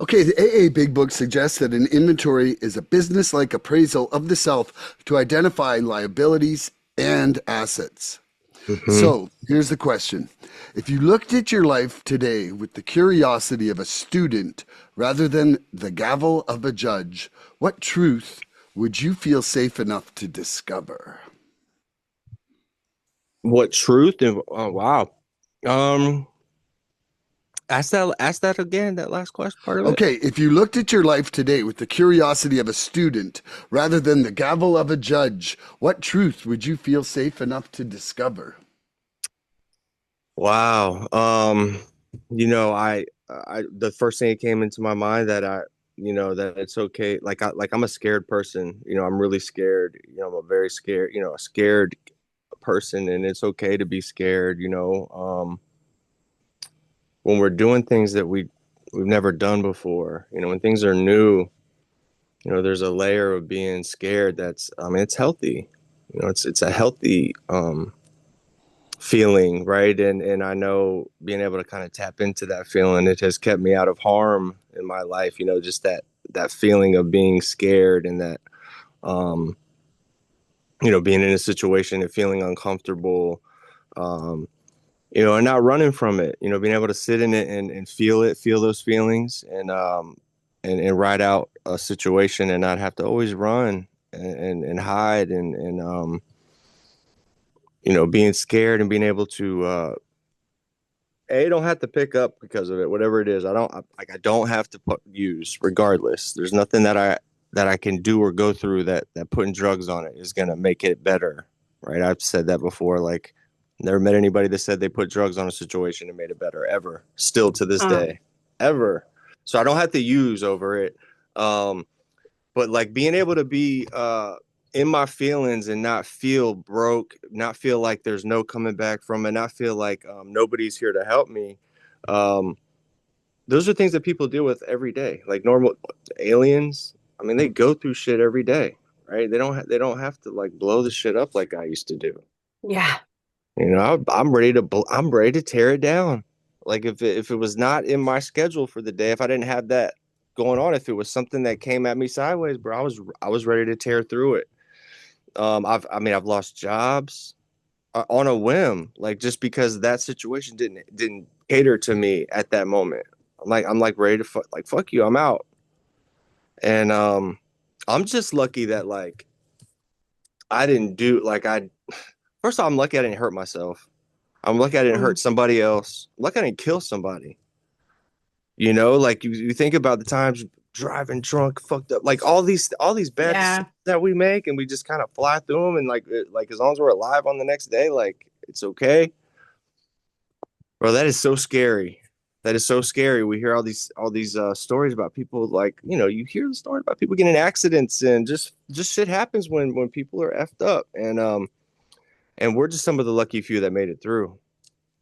Okay, the AA Big Book suggests that an inventory is a business like appraisal of the self to identify liabilities and assets. Hmm. So here's the question. If you looked at your life today with the curiosity of a student rather than the gavel of a judge, what truth would you feel safe enough to discover? What truth? And oh, wow. Um, ask that again. That last question part of it. Okay, if you looked at your life today with the curiosity of a student rather than the gavel of a judge, what truth would you feel safe enough to discover? Wow. I the first thing that came into my mind that that it's okay. I'm a scared person. I'm really scared. I'm a very scared, a scared person, and it's okay to be scared. When we're doing things that we've never done before, when things are new, there's a layer of being scared that's, I mean, it's healthy. It's a healthy feeling, right? And I know being able to kind of tap into that feeling, it has kept me out of harm in my life, just that feeling of being scared and that um being in a situation and feeling uncomfortable, um and not running from it, being able to sit in it and feel those feelings and ride out a situation and not have to always run and hide and being scared and being able to don't have to pick up because of it, whatever it is. I don't have to use regardless. There's nothing that I can do or go through that putting drugs on it is going to make it better. Right. I've said that before. Like, never met anybody that said they put drugs on a situation and made it better ever. Still to this Um, day, ever. So I don't have to use over it. Um, but like being able to be in my feelings and not feel broke, not feel like there's no coming back from it, not feel like nobody's here to help me. Um, those are things that people deal with every day. Like normal aliens, I mean, they go through shit every day, right? They don't have to like blow the shit up like I used to do. yeah. I'm ready to tear it down. Like if it was not in my schedule for the day, if I didn't have that going on, if it was something that came at me sideways, bro, I was ready to tear through it. I've lost jobs on a whim, like just because that situation didn't cater to me at that moment. I'm like ready to fuck you, I'm out. And I'm just lucky that I didn't do like I first of all, I'm lucky I didn't hurt myself. I'm lucky I didn't Mm. hurt somebody else. I'm lucky I didn't kill somebody. You know, like you think about the times driving drunk, fucked up, like all these bad Yeah. decisions that we make, and we just kind of fly through them, and like as long as we're alive on the next day, like it's okay. Bro, that is so scary. That is so scary. We hear all these stories about people, like, you know, you hear the story about people getting in accidents, and just shit happens when people are effed up, and we're just some of the lucky few that made it through,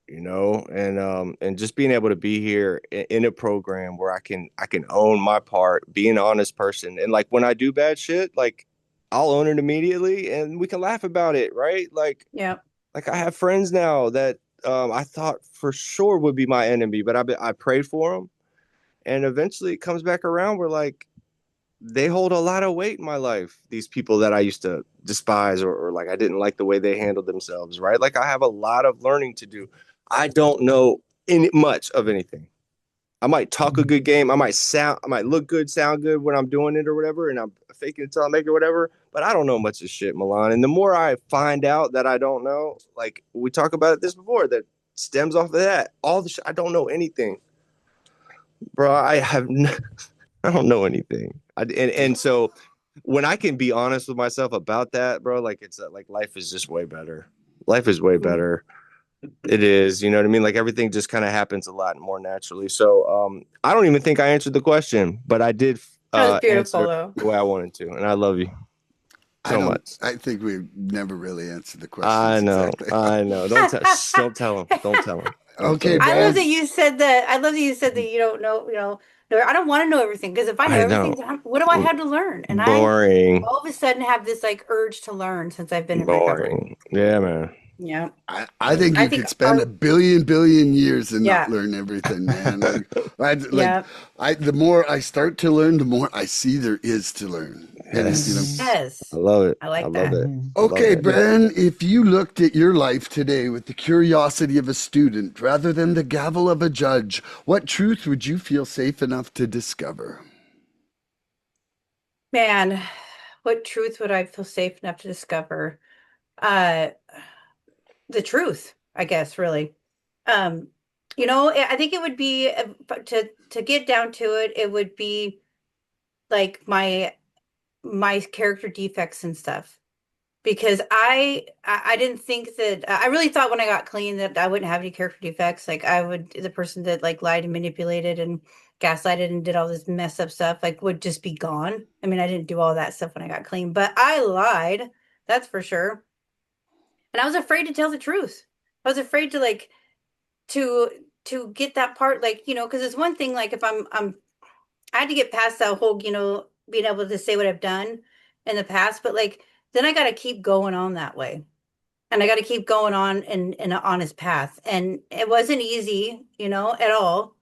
you know. And just being able to be here in a program where I can own my part, be an honest person, and like when I do bad shit, like I'll own it immediately, and we can laugh about it, right? Yeah. Like I have friends now that I thought for sure would be my enemy, but I prayed for them, and eventually it comes back around where like they hold a lot of weight in my life. These people that I used to despise, or like I didn't like the way they handled themselves, right? Like I have a lot of learning to do. I don't know much of anything. I might talk a good game. I might look good, sound good when I'm doing it or whatever, and I'm faking it until I make it or whatever. But I don't know much of shit, Milan. And the more I find out that I don't know, like we talked about this before, that stems off of that. All the shit, I don't know anything, bro. I don't know anything. And so when I can be honest with myself about that, bro, like it's like life is just way better. Life is way Mm. better. It is, you know what I mean? Like everything just kind of happens a lot more naturally. So I don't even think I answered the question, but I did That was beautiful, answer though. the way I wanted to. And I love you so much. I think we've never really answered the I questions know. exactly. I know. Don't tell him. Don't tell him. Don't tell Okay, him. I love Brand. that you said that. I love that you said that you don't know, no, I don't want to know everything, because if I know I everything, know. then what do I have to learn? And I Boring. all of a sudden have this like urge to learn since I've been in recovery. Boring. Yeah, man. Yeah. I think I you think could spend our, a billion years and not yeah, learn everything, man. yeah, The more I start to learn, the more I see there is to learn. And Yes. I yes. love it. I I like love that. it. Mhm. I love okay, it. Bren, if you looked at your life today with the curiosity of a student rather than the gavel of a judge, what truth would you feel safe enough to discover? Man, what truth would I feel safe enough to discover? Uh, the truth, I guess, really. Um, I think it would be to get down to it, it would be like my character defects and stuff. Because I didn't think that I really thought when I got clean that I wouldn't have any character defects. Like I would, the person that like lied and manipulated and gaslighted and did all this messed up stuff, like would just be gone. I mean, I didn't do all that stuff when I got clean, but I lied, that's for sure. And I was afraid to tell the truth. I was afraid to like to to get that part, like, because it's one thing, like if I had to get past that whole, being able to say what I've done in the past, but like then I got to keep going on that way. And I got to keep going on in an honest path. And it wasn't easy, at all.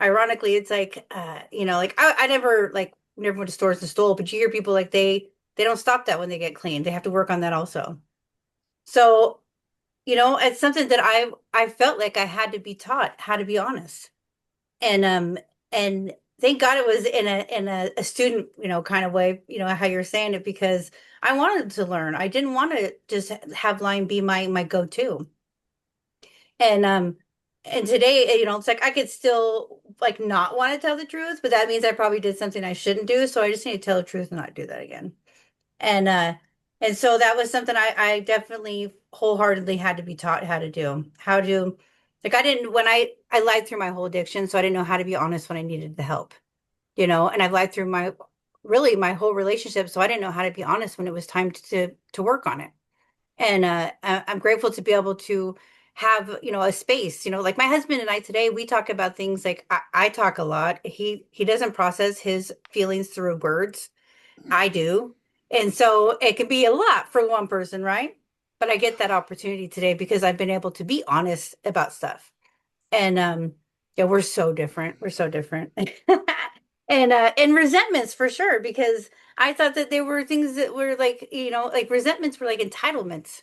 Ironically, it's like, like I never went to stores and stole, but you hear people like they don't stop that when they get clean. They have to work on that also. So, it's something that I felt like I had to be taught how to be honest. And thank God it was in a student, kind of way, how you're saying it, because I wanted to learn. I didn't want to just have lying be my go-to. And today, it's like I could still like not want to tell the truth, but that means I probably did something I shouldn't do. So I just need to tell the truth and not do that again. And so that was something I definitely wholeheartedly had to be taught how to do. How to, like, I didn't when I lied through my whole addiction, so I didn't know how to be honest when I needed the help, and I've lied through my whole relationship, so I didn't know how to be honest when it was time to work on it. And I'm grateful to be able to have, a space, like my husband and I today, we talk about things like I talk a lot. He doesn't process his feelings through words. I do. And so it can be a lot for one person, right? But I get that opportunity today because I've been able to be honest about stuff. And yeah, we're so different. We're so different. And resentments for sure, because I thought that there were things that were like, like resentments were like entitlements.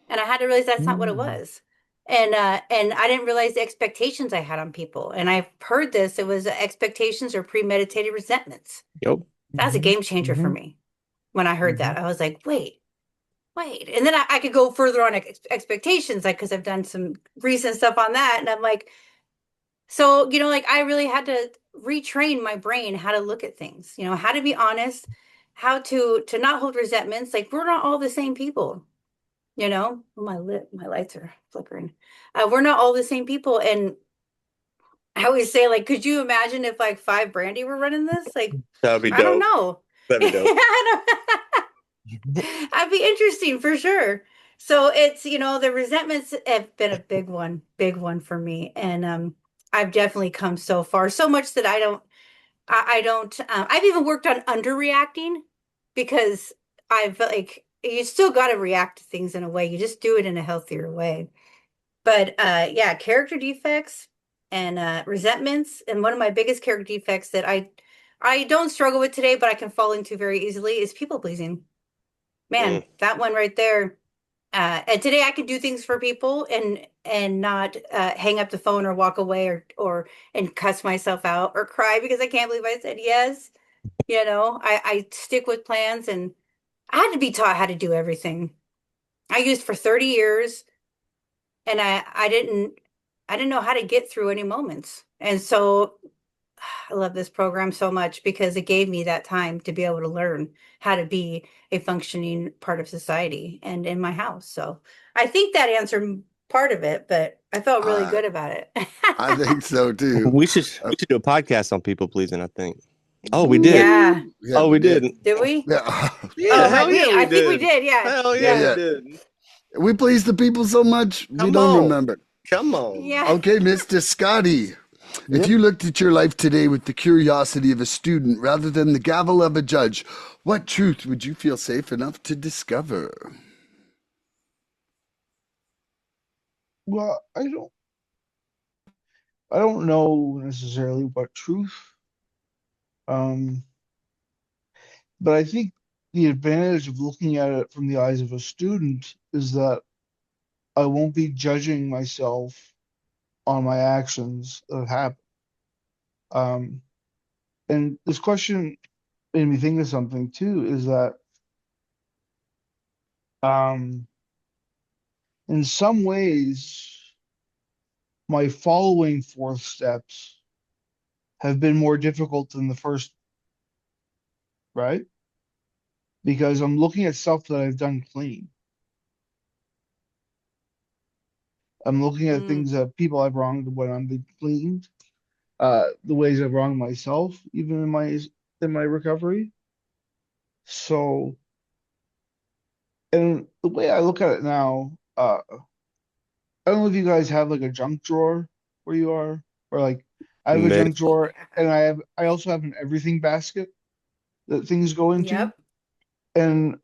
And I had to realize that's not what it Mhm. was. And I didn't realize the expectations I had on people. And I've heard this, it was expectations or premeditated resentments. Yep. That's a Mhm. game changer for Mhm. me. When I heard that, Mhm. I was like, wait, wait. And then I could go further on expectations, like, because I've done some recent stuff on that. And I'm like, so, like I really had to retrain my brain how to look at things, how to be honest, how to not hold resentments. Like we're not all the same people, my lights are flickering. We're not all the same people. And I always say, like, could you imagine if like five Brandy were running this? Like, That would be I don't dope. know. That'd be dope. That'd be interesting for sure. So it's, the resentments have been a big one for me. And I've definitely come so far, so much that I don't, I've even worked on underreacting because I've like, you still got to react to things in a way. You just do it in a healthier way. But yeah, character defects and resentments. And one of my biggest character defects that I don't struggle with today, but I can fall into very easily is people pleasing. Man, that one right there. And today I can do things for people and not hang up the phone or walk away or and cuss myself out or cry because I can't believe I said yes. I stick with plans, and I had to be taught how to do everything. I used for 30 years, and I didn't know how to get through any moments. And so I love this program so much because it gave me that time to be able to learn how to be a functioning part of society and in my house. So I think that answered part of it, but I felt really good about it. I think so too. We should do a podcast on people pleasing, I think. Oh, we did. Yeah. Oh, we did. Did we? Yeah. Yeah, Oh, hell yeah, we I did. think we did. Yeah. Hell yeah, Yeah. we did. We please the people so much, we Come don't on. remember. Come on. Yeah. Okay, Mr. Scotty. If you looked at your life today with the curiosity of a student rather than the gavel of a judge, what truth would you feel safe enough to discover? Well, I don't know necessarily what truth. But I think the advantage of looking at it from the eyes of a student is that I won't be judging myself on my actions that have happened. And this question made me think of something too, is that in some ways, my following fourth steps have been more difficult than the first, right? Because I'm looking at stuff that I've done clean. I'm looking at things that people I've wronged when I'm being cleaned, the ways I've wronged myself, even in my recovery. So, and the way I look at it now, I don't know if you guys have like a junk drawer where you are, or like I have a junk drawer, and I also have an everything basket that things go into. Yep. And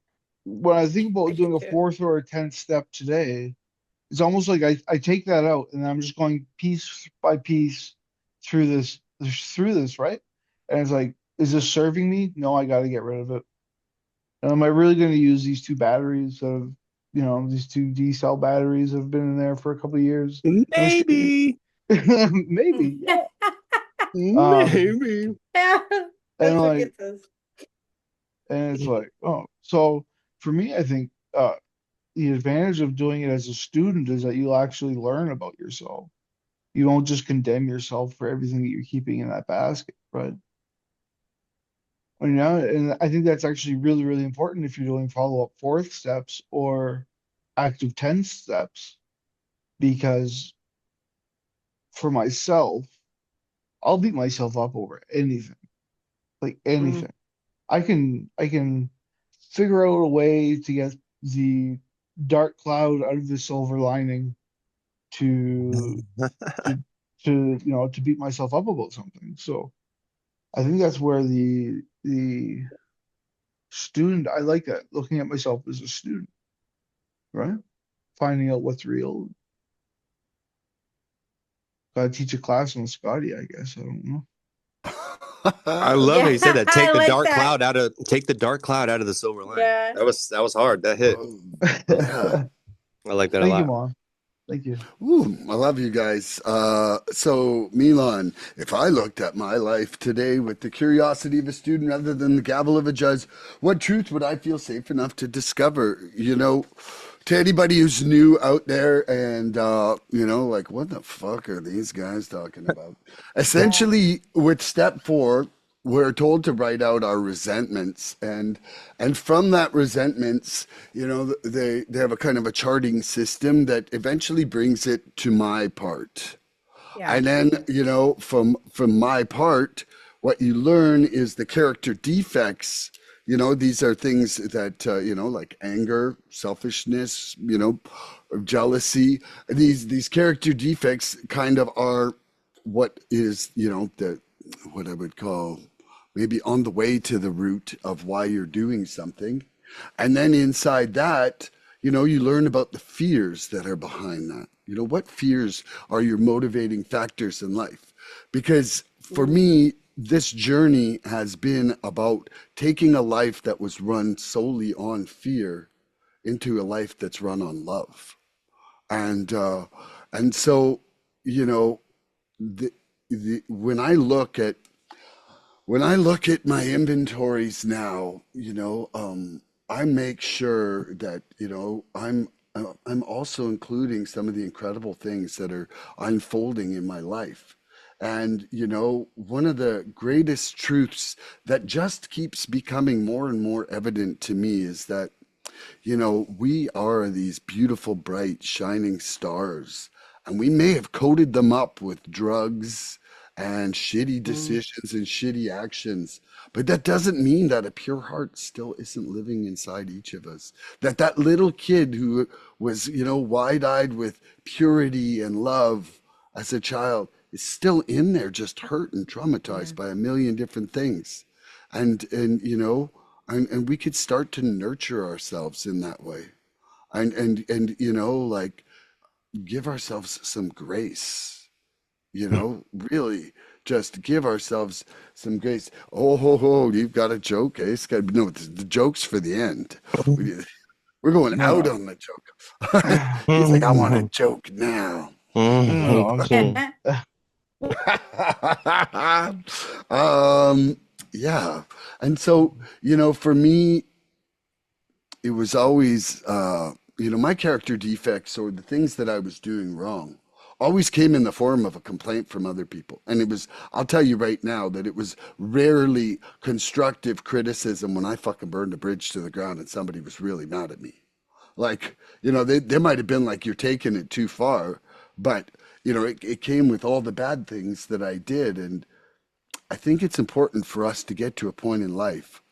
when I think about doing a fourth or a 10th step today, it's almost like I take that out and I'm just going piece by piece through this, right? And it's like, is this serving me? No, I got to get rid of it. And am I really going to use these two batteries of, these two D cell batteries have been in there for a couple of years? Maybe. Maybe. Yeah. Maybe. Yeah. And like, and it's like, oh, so for me, I think the advantage of doing it as a student is that you'll actually learn about yourself. You won't just condemn yourself for everything that you're keeping in that basket, right? And I think that's actually really, really important if you're doing follow-up fourth steps or active 10 steps, because for myself, I'll beat myself up over anything, like anything. I can figure out a way to get the dark cloud out of the silver lining to to beat myself up about something. So I think that's where the student, I like that, looking at myself as a student, right? Finding out what's real. Gotta teach a class on Scotty, I guess. I don't know. I love how you said that. Take the like dark that. cloud out of the silver line. Yeah. That was hard. That hit. Yeah. I like that a Thank lot. you, Mom. Thank you. Ooh, I love you guys. So, Milan, if I looked at my life today with the curiosity of a student rather than the gavel of a judge, what truth would I feel safe enough to discover? To anybody who's new out there and, like, what the fuck are these guys talking about? Yeah. Essentially, with step four, we're told to write out our resentments and from that resentments, they have a kind of a charting system that eventually brings it to my part. Yeah. And then, from my part, what you learn is the character defects. These are things that, like anger, selfishness, jealousy. These character defects kind of are what is, what I would call maybe on the way to the root of why you're doing something. And then inside that, you learn about the fears that are behind that. What fears are your motivating factors in life? Because for Mm. me, this journey has been about taking a life that was run solely on fear into a life that's run on love. And so, you know, the, when I look at my inventories now, I make sure that, I'm also including some of the incredible things that are unfolding in my life. And, one of the greatest truths that just keeps becoming more and more evident to me is that, we are these beautiful, bright, shining stars, and we may have coated them up with drugs and shitty Mm. decisions and shitty actions, but that doesn't mean that a pure heart still isn't living inside each of us. That little kid who was, wide-eyed with purity and love as a child is still in there, just hurt and Yeah. traumatized by a million different things. And we could start to nurture ourselves in that way, and like, give ourselves some grace, really just give ourselves some grace. Oh ho ho, you've got a joke, eh, Scott? No, the joke's for the end. we, we're going out No, on the joke. He's like, I want a joke now. no, I'm saying, um yeah. And so, for me, it was always, my character defects or the things that I was doing wrong always came in the form of a complaint from other people. And I'll tell you right now that it was rarely constructive criticism when I fucking burned a bridge to the ground and somebody was really mad at me. Like, they might have been like, you're taking it too far, but, it came with all the bad things that I did. And I think it's important for us to get to a point in life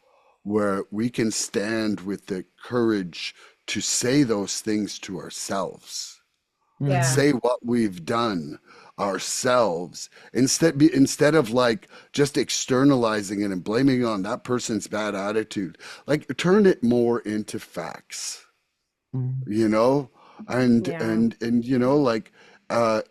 where we can stand with the courage to say those things to ourselves, Yeah. say what we've done ourselves, instead of like just externalizing it and blaming it on that person's bad attitude. Like, turn it more into facts, mm, you know and Yeah. and like,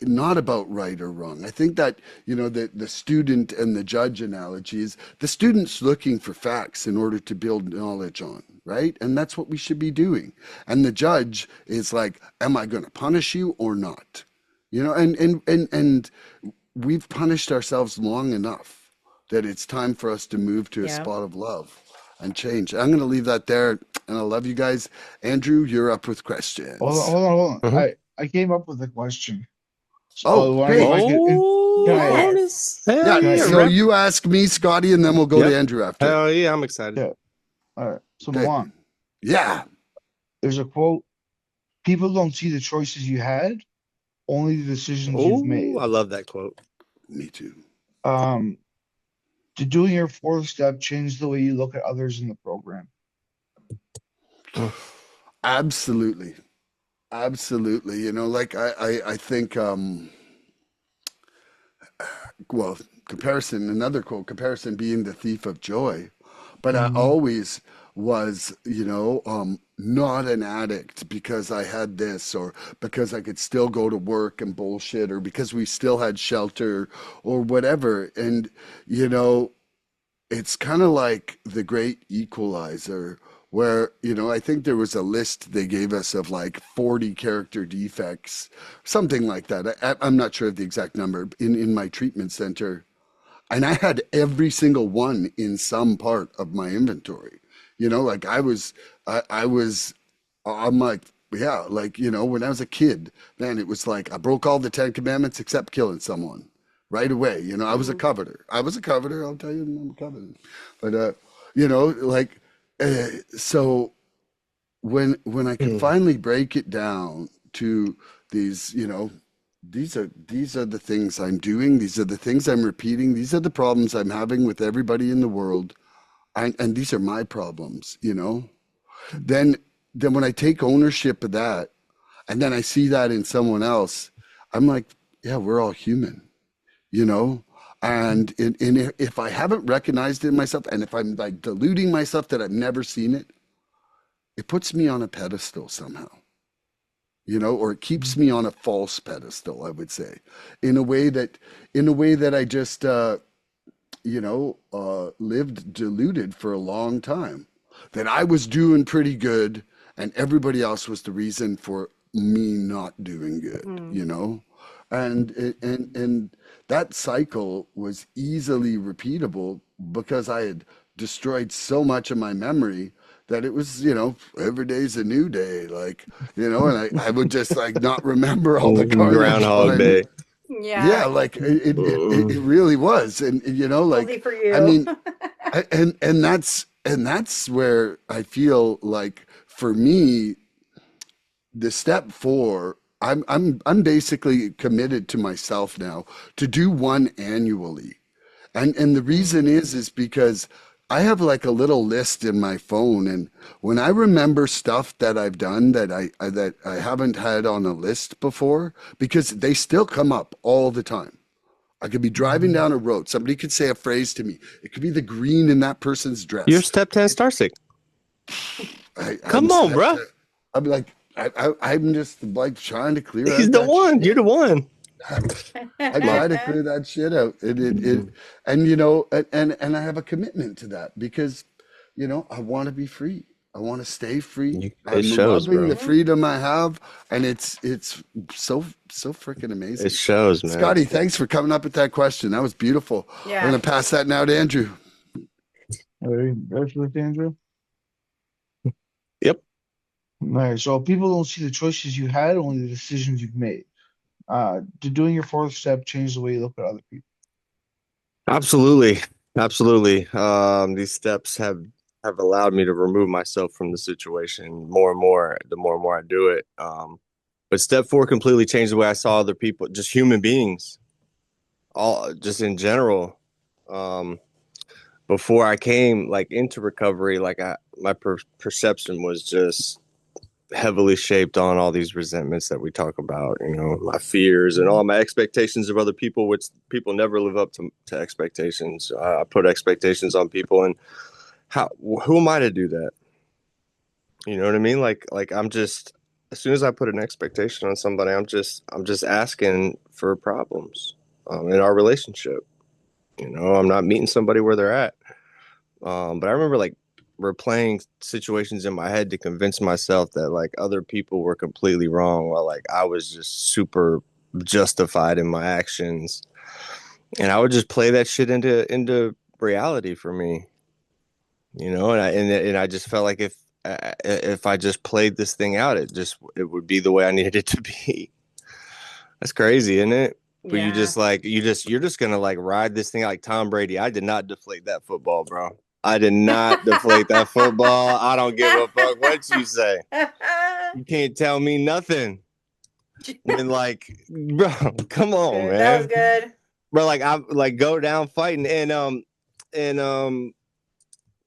not about right or wrong. I think that, the student and the judge analogy is the student's looking for facts in order to build knowledge on, right? And that's what we should be doing. And the judge is like, am I going to punish you or not? And we've punished ourselves long enough that it's time for us to move to a Yeah. spot of love and change. I'm going to leave that there, and I love you guys. Andrew, you're up with hold on, questions. hold on, hold on. Mhm. I came up with a question. Oh, Wondering if hey, I could, can I, Oh, Yes. Otis. Hell yeah. can I, yeah, So rep. you ask me, Scotty, and then we'll go to Yep. Andrew after. Hell yeah, I'm excited. yeah, all right. So Okay. Milan, Yeah. there's a quote, people don't see the choices you had, only the decisions you've Oh, made. I love that quote. Me too. Um, did doing your fourth step change the way you look at others in the program? Mm. Absolutely. Absolutely. Like, I think, well, comparison, another quote, comparison being the thief of joy. But I Mm, always was, not an addict because I had this, or because I could still go to work and bullshit, or because we still had shelter or whatever. And, it's kind of like the great equalizer where, I think there was a list they gave us of like 40 character defects, something like that. I'm not sure of the exact number in my treatment center. And I had every single one in some part of my inventory. Like I'm like, yeah, like, when I was a kid, man, it was like I broke all the 10 commandments except killing someone right away. I was a Mm-hmm. coveter. I'll tell you, I'm a coveter. But, like, so when I could Mm. finally break it down to these, these are the things I'm doing. These are the things I'm repeating. These are the problems I'm having with everybody in the world. And these are my problems, then when I take ownership of that and then I see that in someone else, I'm like, yeah, we're all human, you know? And if I haven't recognized it in myself, and if I'm like deluding myself that I've never seen it, it puts me on a pedestal somehow, or it keeps me on a false pedestal, I would say, in a way that, I just, lived deluded for a long time, that I was doing pretty good and everybody else was the reason for me not doing good, Mm-hmm. and that cycle was easily repeatable because I had destroyed so much of my memory that it was, every day's a new day, like, and I would just like not remember all the carnage Groundhog behind me. Day. Yeah, Yeah. like it Mm. really was. And Only like, for I you. mean, and that's where I feel like for me, the step 4, I'm basically committed to myself now to do one annually. And the reason Mm-hmm. is because I have like a little list in my phone, and when I remember stuff that I've done that I haven't had on a list before, because they still come up all the time. I could be driving down a road. Somebody could say a phrase to me. It could be the green in that person's You're dress. step 10 Starcic. I'm Come on, step. bro. I'm like, I'm just like trying to clear He's out the that one. You're shit. the one. I My, try to clear that shit out. And and I have a commitment to that because, I want to be free. I want to stay free. it I'm shows, loving the bro. Mm-hmm. freedom I have, and it's so freaking It amazing. shows, man. Scotty, thanks for coming up with that question. That was beautiful. I'm Yeah. gonna pass that now to Andrew. That's with Andrew. Yep. All right, so people don't see the choices you had, only the decisions you've made. Did doing your fourth step change the way you look at other people? Absolutely. Absolutely. These steps have allowed me to remove myself from the situation more and more, the more and more I do it. But step 4 completely changed the way I saw other people, just human beings, all just in general. Um, Before I came like into recovery, like my perception was just heavily shaped on all these resentments that we talk about, my fears and all my expectations of other people, which people never live up to expectations. I put expectations on people, and who am I to do that? You know what I mean? Like I'm just, as soon as I put an expectation on somebody, I'm just asking for problems in our relationship. I'm not meeting somebody where they're at. But I remember like replaying situations in my head to convince myself that like other people were completely wrong while like I was just super justified in my actions. And I would just play that shit into reality for me, and I just felt like if I just played this thing out, it would be the way I needed it to be. That's crazy, isn't it? But you Yeah. just like you're just gonna like ride this thing like Tom Brady. I did not deflate that football, bro. I did not deflate that football. I don't give a fuck what you say. You can't tell me nothing. When like, bro, come on, Good. That was man. good. Bro, like I like go down fighting and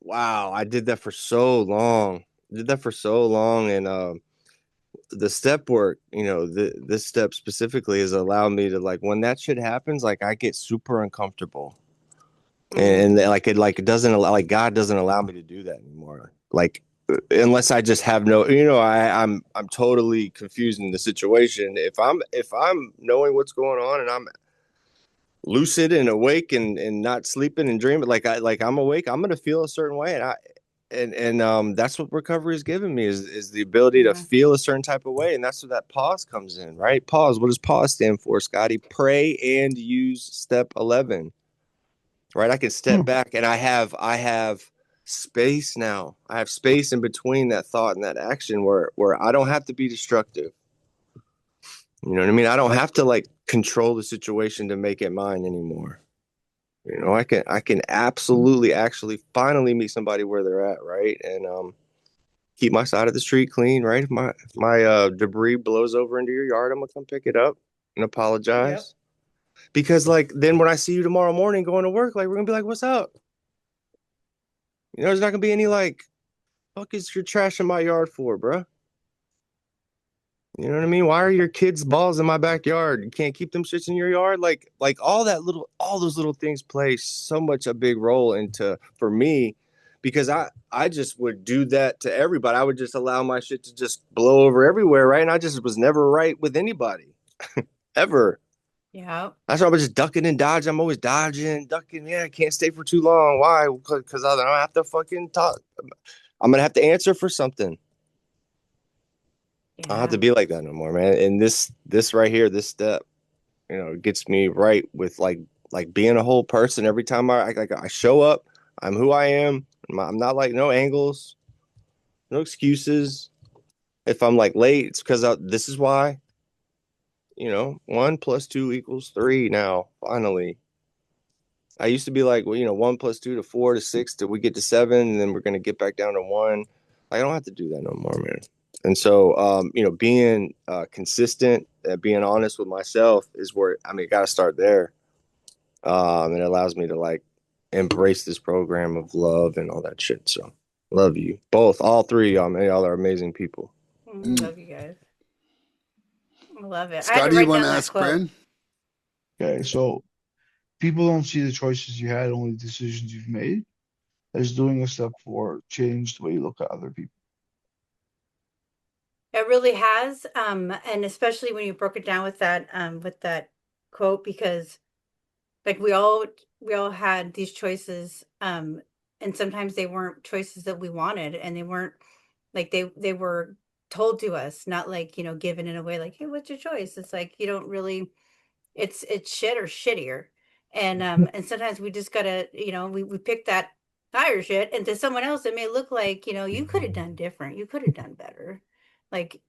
wow, I did that for so long. And the step work, this step specifically has allowed me to like when that shit happens, like I get super uncomfortable. And Mm-hmm. like it doesn't allow, like God doesn't allow me to do that anymore. Like unless I just have no, I'm totally confused in the situation. If I'm knowing what's going on and I'm lucid and awake and not sleeping and dreaming, like I'm awake, I'm gonna feel a certain way, and and that's what recovery has given me is the ability to Yeah. feel a certain type of way. And that's where that pause comes in, right? Pause. What does pause stand for, Scotty? Pray and use step 11, right? I can step back and I have space now. I have space in between that thought and that action where I don't have to be destructive. You know what I mean? I don't have to like control the situation to make it mine anymore. You know, I can absolutely actually finally meet somebody where they're at, right? And keep my side of the street clean, right? If my debris blows over into your yard, I'm gonna come pick it up and Yep. apologize. Because like then when I see you tomorrow morning going to work, like we're gonna be like, what's up? You know, there's not gonna be any like, fuck is your trash in my yard for, bruh? You know what I mean? Why are your kids' balls in my backyard? You can't keep them shits in your yard. Like all those little things play so much a big role into for me, because I just would do that to everybody. I would just allow my shit to just blow over everywhere, right? And I just was never right with anybody ever. Yeah. That's why I was just ducking and dodging. I'm always dodging, ducking. Yeah, I can't stay for too long. Why? Because I don't have to fucking talk. I'm gonna have to answer for something. I don't have Yeah. to be like that no more, man. And this right here, this step, you know, gets me right with like being a whole person. Every time I show up, I'm who I am. I'm not like no angles, no excuses. If I'm like late, it's because this is why. You know, 1 + 2 = 3 now. Finally, I used to be like, well, you know, 1 + 2 to 4 to 6 till we get to 7, and then we're gonna get back down to 1. I don't have to do that no more, man. And so, you know, being consistent, being honest with myself is where I mean, got to start there. And it allows me to like embrace this program of love and all that shit. So, love you both, all three of y'all, man. Y'all are amazing people. Love you guys. I love it. I had to Scotty, you write want to down that ask quote. Bren? Okay, so people don't see the choices you had, only the decisions you've made, as doing a step forward change the way you look at other people. It really has. And especially when you broke it down with that quote, because like we all had these choices, and sometimes they weren't choices that we wanted, and they weren't like they were told to us, not like, given in a way like, hey, what's your choice? It's like you don't really, it's shit or shittier. And sometimes we just gotta, we pick that higher shit, and to someone else it may look like, you could have done different, you could have done better. Like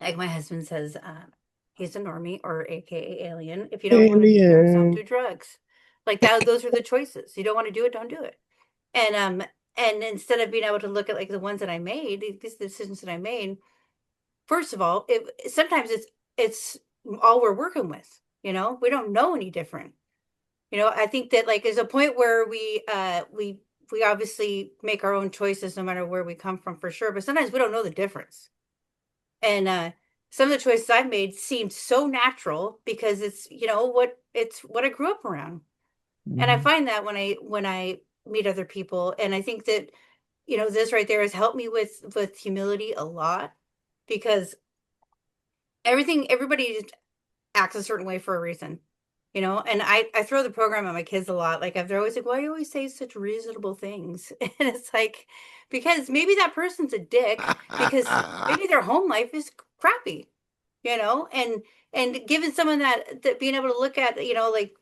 like my husband says, he's a normie, or AKA alien. If you don't want to do drugs, don't Alien. do drugs. Like that, those are the choices. You don't want to do it, don't do it. And instead of being able to look at like the ones that I made, these decisions that I made, first of all, sometimes it's all we're working with. We don't know any different. I think that like there's a point where we obviously make our own choices no matter where we come from, for sure. But sometimes we don't know the difference. And some of the choices I've made seemed so natural because it's what I grew up around. And I Mhm. find that when I meet other people, and I think that this right there has helped me with humility a lot, because everybody just acts a certain way for a reason. And I throw the program at my kids a lot. Like they're always like, why do you always say such reasonable things? And it's like, because maybe that person's a dick, because maybe their home life is crappy, and giving someone that being able to look at, like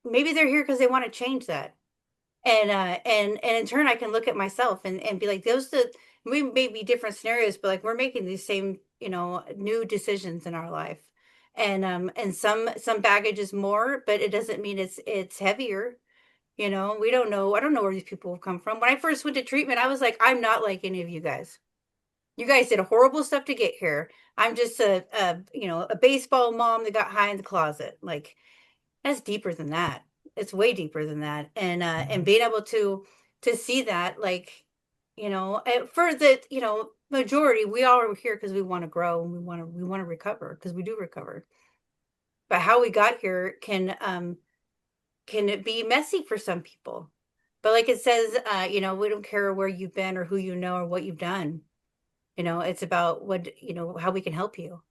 maybe they're here because they want to change that. And in turn I can look at myself and be like, we may be different scenarios, but like we're making these same, new decisions in our life. And some baggage is more, but it doesn't mean it's heavier. We don't know. I don't know where these people have come from. When I first went to treatment, I was like, I'm not like any of you guys. You guys did horrible stuff to get here. I'm just a baseball mom that got high in the closet. Like, that's deeper than that. It's way deeper than that. And being able to see that, like, for the, majority, we all are here because we want to grow, and we want to recover, because we do recover. But how we got here can it be messy for some people. But like it says, we don't care where you've been or who you know or what you've done. It's about how we can help you.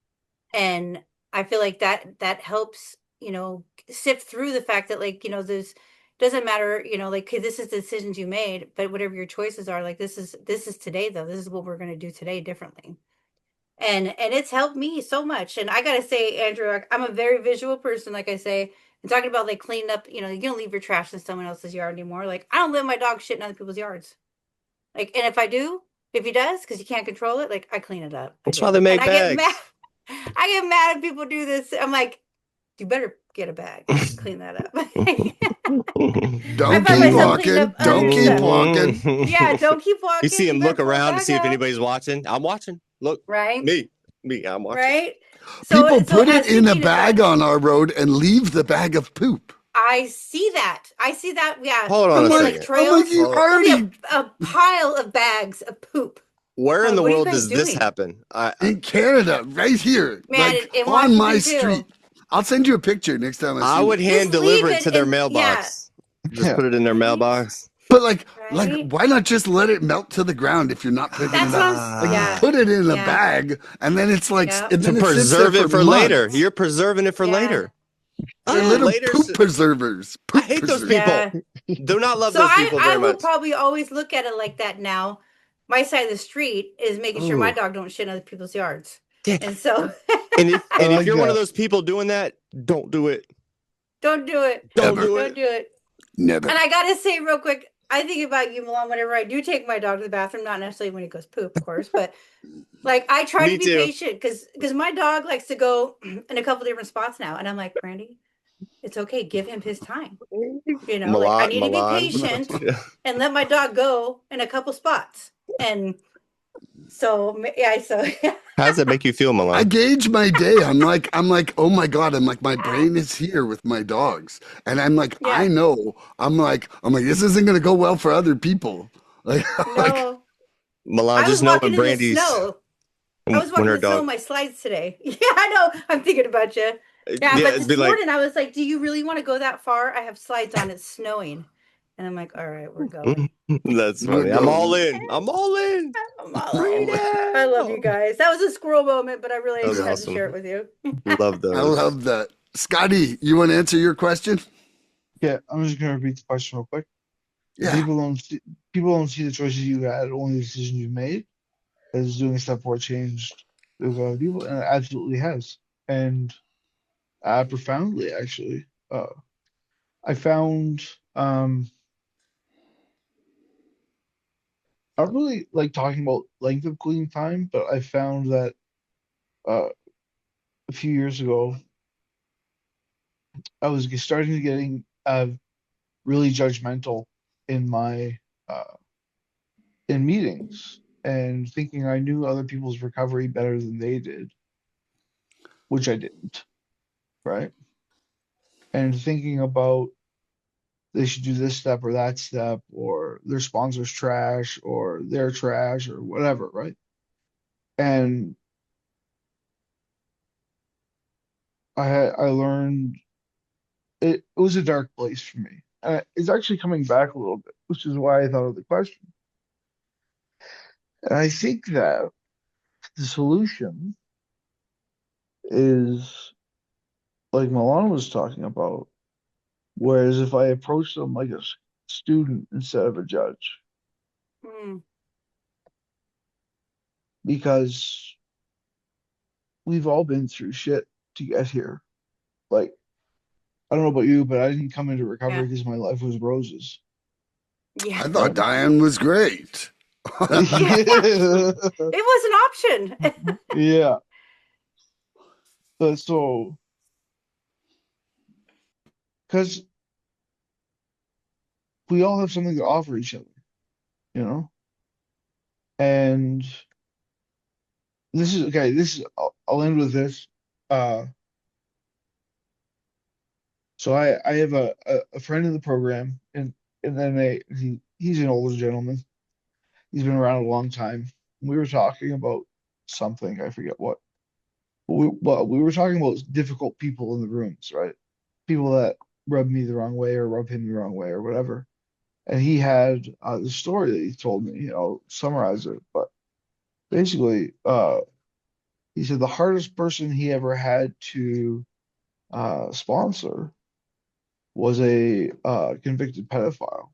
And I feel like that helps, sift through the fact that, like, there's doesn't matter, like, 'cause this is the decisions you made, but whatever your choices are, like, this is today though. This is what we're going to do today differently. And it's helped me so much. And I gotta say, Andrew, I'm a very visual person. Like I say, and talking about like cleaning up, you don't leave your trash in someone else's yard anymore. Like, I don't let my dog shit in other people's yards. Like, and if I do, if he does, because you can't control it, like, I clean it up. I That's why do. they And make I get mad. bags. I get mad if people do this. I'm like, you better get a bag and clean that up. I Don't find keep myself cleaning walking. up Don't other keep stuff. walking. Yeah, don't keep walking. You see him better look pull it around to back see if up. anybody's watching. I'm watching. Look, Right? me, I'm watching. Right? People So put it as in a thinking of bag that, on our road and leave the bag of poop. I see that. Yeah. Hold on I'm a On like, like second. I'm like, trails, you there'll be already a pile of bags of poop. Where I'm in like, the what are you world guys does this doing? happen? in Canada, right here, Man, like in on my Washington street. too. I'll send you a picture next time I I see would you. hand Just deliver leave it it to their and yeah, mailbox. Just Yeah. put it in their right? mailbox. But like, Right? why not just let it melt to the ground if you're not picking That's it what up? I'm Like, yeah. put it in a Yeah. bag, and then it's like, Yeah. and To then it sits there preserve it for later. months. You're preserving it for Yeah. later. They're Yeah. little Later. poop preservers. I Poop hate those preservers. people. Yeah. Do not love So those people I very will much. probably always look at it like that now. My side of the street is making sure my Ooh. dog don't shit in other people's yards. Yeah. And so And if I like you're one of that. those people doing that, don't do it. don't do it. Don't Never. do Don't it. do it. Never. And I gotta say real quick, I think about you, Milan, whenever I do take my dog to the bathroom, not necessarily when he goes poop, of course, but like I try Me to be too. patient because my dog likes to go in a couple different spots now. And I'm like, Brandy, it's okay, give him his time. Like I need to be Milan. patient Yeah. and let my dog go in a couple spots. And so yeah, How does that make you feel, I Milan? gauge my day. I'm like, oh my God. I'm like, my brain is here with my dogs. And I'm like, yeah, I know. I'm like, this isn't gonna go well for other people. Like, like no. Milan, I was just know walking when in the Brandy's snow. I was when walking her in the snow in dog. my slides today. Yeah, I know. I'm thinking about you. Yeah, Yeah, but it'd be this like morning I was like, "Do you really want to go that far? I have slides on. It's snowing." And I'm like, "All right, we're going." that's we're funny. I'm all going. in. I'm all in. I'm all in. Freedom. I love you guys. That was a squirrel moment, but I really That was had to awesome. share it with you. Love I those. love that. Scotty, you want to answer your question? Yeah, I'm just gonna repeat the question real quick. Yeah. People don't see the choices you had, only the decisions you made. As doing step forward changed with other people, and it absolutely has. And profoundly, actually. I found I don't really like talking about length of cleaning time, but I found that uh, a few years ago I was starting to getting really judgmental in my uh, in meetings and thinking I knew other people's recovery better than they did, which I didn't, right? And thinking about they should do this step or that step, or their sponsor's trash, or their trash, or whatever, right? And I learned it was a dark place for me. It's actually coming back a little bit, which is why I thought of the question. And I think that the solution is like Milan was talking about, whereas if I approach them like a student instead of a judge, Mm, because we've all been through shit to get here. Like, I don't know about you, but I didn't come into yeah, recovery because my life was roses. yeah, I thought Right? Diane was great. yeah. It was an option. Yeah. So, because we all have something to offer each other, you know? And this is okay. I'll end with this. Uh, so I have a friend in the program, and then he's an older gentleman. He's been around a long time. We were talking about something, I forget what. But we were talking about difficult people in the rooms, right? People that rub me the wrong way or rub him the wrong way or whatever. And he had the story that he told me, summarize it. But basically, he said the hardest person he ever had to sponsor was a convicted pedophile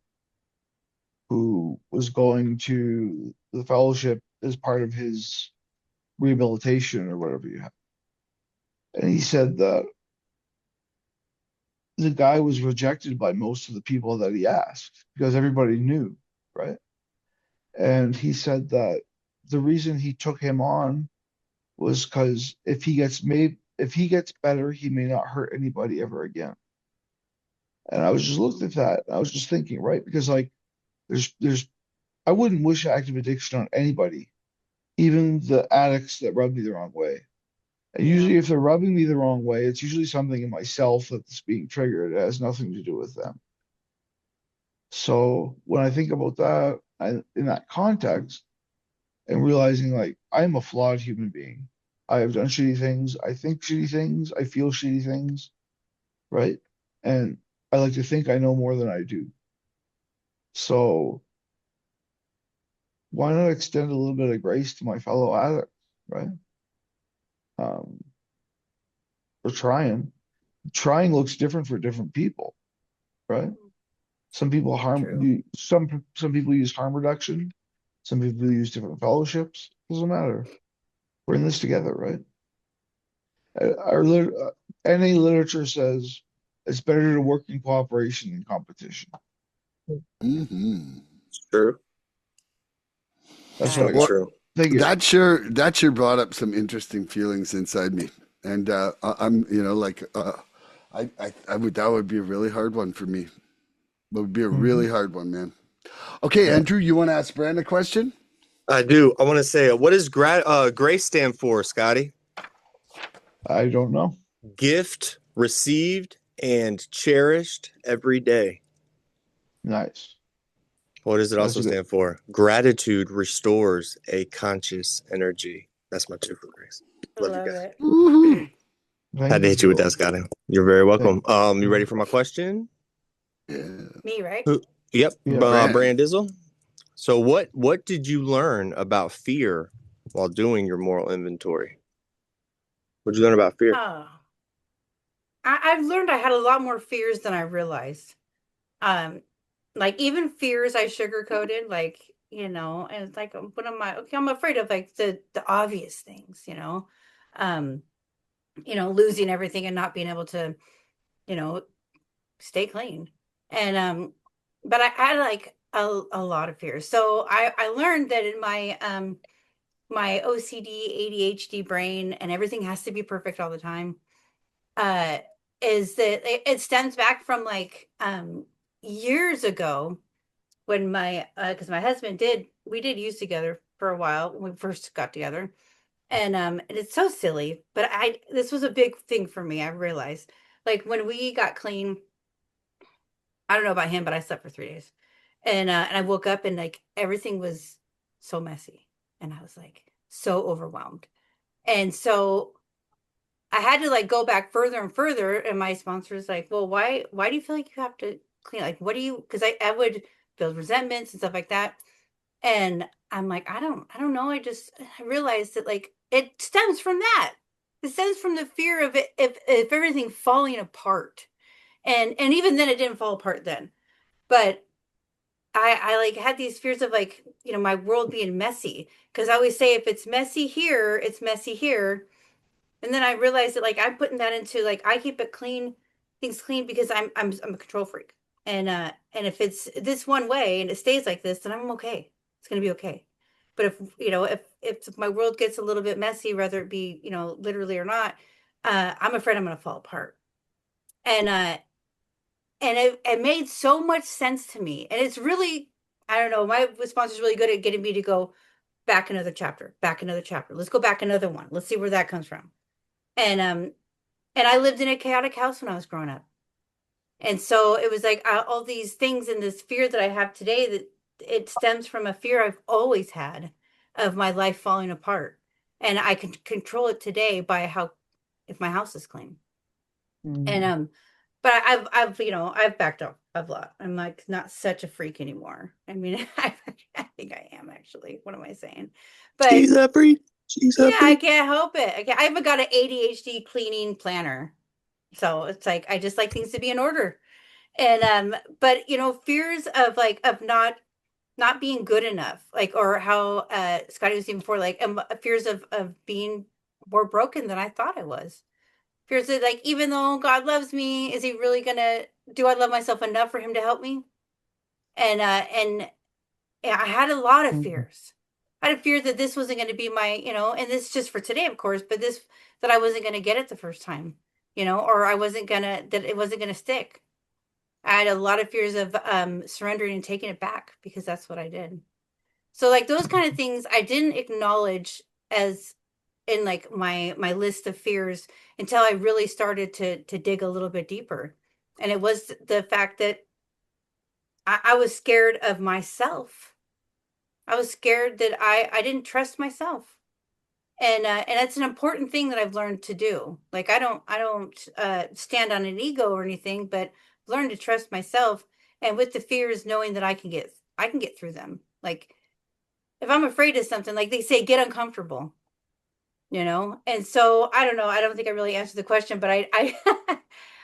who was going to the fellowship as part of his rehabilitation or whatever you have. And he said that the guy was rejected by most of the people that he asked because everybody knew, right? And he said that the reason he took him on was because if he gets better, he may not hurt anybody ever again. And I was just looked at that. I was just thinking, right? Because like there's I wouldn't wish active addiction on anybody, even the addicts that rub me the wrong way. And Yeah. usually if they're rubbing me the wrong way, it's usually something in myself that's being triggered. It has nothing to do with them. So when I think about that in that context and realizing like I'm a flawed human being. I have done shitty things. I think shitty things. I feel shitty things, right? And I like to think I know more than I do. So why not extend a little bit of grace to my fellow addict, right? Um, or trying. Trying looks different for different people, right? Some people True. some people use harm reduction. Some people use different fellowships. Doesn't matter. We're in this together, right? NA literature says it's better to work in cooperation than competition. Mm-hmm. It's true. That's Very what true. thank you. That sure brought up some interesting feelings inside me, and I'm like I would that would be a really hard one for me. That would be a Mhm. really hard one, man. Okay, Yeah, Andrew, you want to ask Brand a question? I do. I want to say, what does GRACE stand for, Scotty? I don't know. Gift received and cherished every day. Nice. What does it That's also a good. stand for? Gratitude restores a conscious energy. That's my two for Grace. I Love you love guys. it. Woohoo. Thank Had to you, hit you with Joe. that, Scotty. You're very welcome. You ready Mhm. for my question? Yeah, Me, right? Who? Yep. Yeah. Brand. Brand Dizzle. So what did you learn about fear while doing your moral inventory? What did you learn about fear? Oh, I've learned I had a lot more fears than I realized. Um, like even fears I sugarcoated, like, and it's like, what am I? Okay, I'm afraid of like the obvious things, um, losing everything and not being able to, you know, stay clean. And but I had like a lot of fears. So I learned that in my OCD, ADHD brain, and everything has to be perfect all the time, uh, is that it stems back from like years ago when my because my husband we did use together for a while when we first got together. And it's so silly, but I this was a big thing for me. I realized like when we got clean, I don't know about him, but I slept for 3 days. And I woke up and like everything was so messy. And I was like so overwhelmed. And so I had to like go back further and further. And my sponsor was like, well, why do you feel like you have to clean? Like, what do you, because I would build resentments and stuff like that. And I'm like, I don't know. I realized that like it stems from that. It stems from the fear of it, if everything falling apart. And even then it didn't fall apart then. But I like had these fears of like, my world being messy. Cause I always say if it's messy here, it's messy here. And then I realized that like I'm putting that into like I keep it clean, things clean because I'm a control freak. And if it's this one way and it stays like this, then I'm okay. It's gonna be okay. But if my world gets a little bit messy, whether it be, literally or not, I'm afraid I'm gonna fall apart. And it made so much sense to me. And it's really, I don't know, my response is really good at getting me to go back another chapter, back another chapter. Let's go back another one. Let's see where that comes from. And I lived in a chaotic house when I was growing up. And so it was like all these things and this fear that I have today that it stems from a fear I've always had of my life falling apart. And I can control it today by how if my house is clean. And Mhm. but I've backed up a lot. I'm like not such a freak anymore. I mean, I think I am actually. What am I saying? But She's a freak. She's a yeah, I freak. can't help it. I even got an ADHD cleaning planner. So it's like I just like things to be in order. And but fears of not being good enough, like, or how Scotty was saying before, like, fears of being more broken than I thought I was. Fears that, like, even though God loves me, is he really gonna do I love myself enough for him to help me? And yeah, I had a lot of Mhm. fears. I had a fear that this wasn't going to be my, and this is just for today, of course, but this, that I wasn't going to get it the first time, or that it wasn't going to stick. I had a lot of fears of surrendering and taking it back, because that's what I did. So, like, those kind of things I didn't acknowledge as in, like, my list of fears, until I really started to dig a little bit deeper. And it was the fact that I was scared of myself. I was scared that I didn't trust myself. And it's an important thing that I've learned to do. Like, I don't stand on an ego or anything, but learn to trust myself. And with the fears, knowing that I can get through them. Like, if I'm afraid of something, like they say, get uncomfortable. And so I don't know. I don't think I really answered the question, but I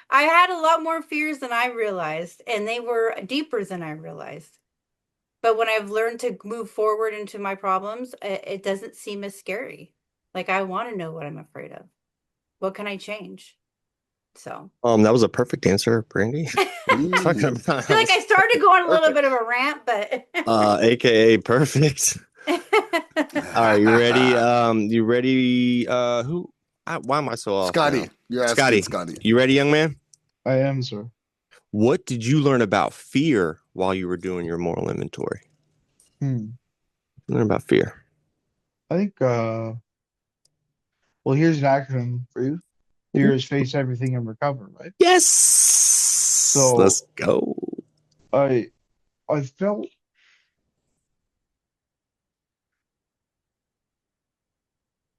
I had a lot more fears than I realized, and they were deeper than I realized. But when I've learned to move forward into my problems, it doesn't seem as scary. Like, I want to know what I'm afraid of. What can I change? So That was a perfect answer, Brandy. Talking I about feel that like I was started going a little perfect. bit of a rant, but AKA perfect. All right, you ready? You ready? Why am I so off now? Scotty, you're asking Scotty, Scotty. you ready, young man? I am, sir. What did you learn about fear while you were doing your moral inventory? Hmm. Learn about fear. I think, well, here's an acronym for you. Fear is face everything and recover, right? Yes. So Let's go. I I felt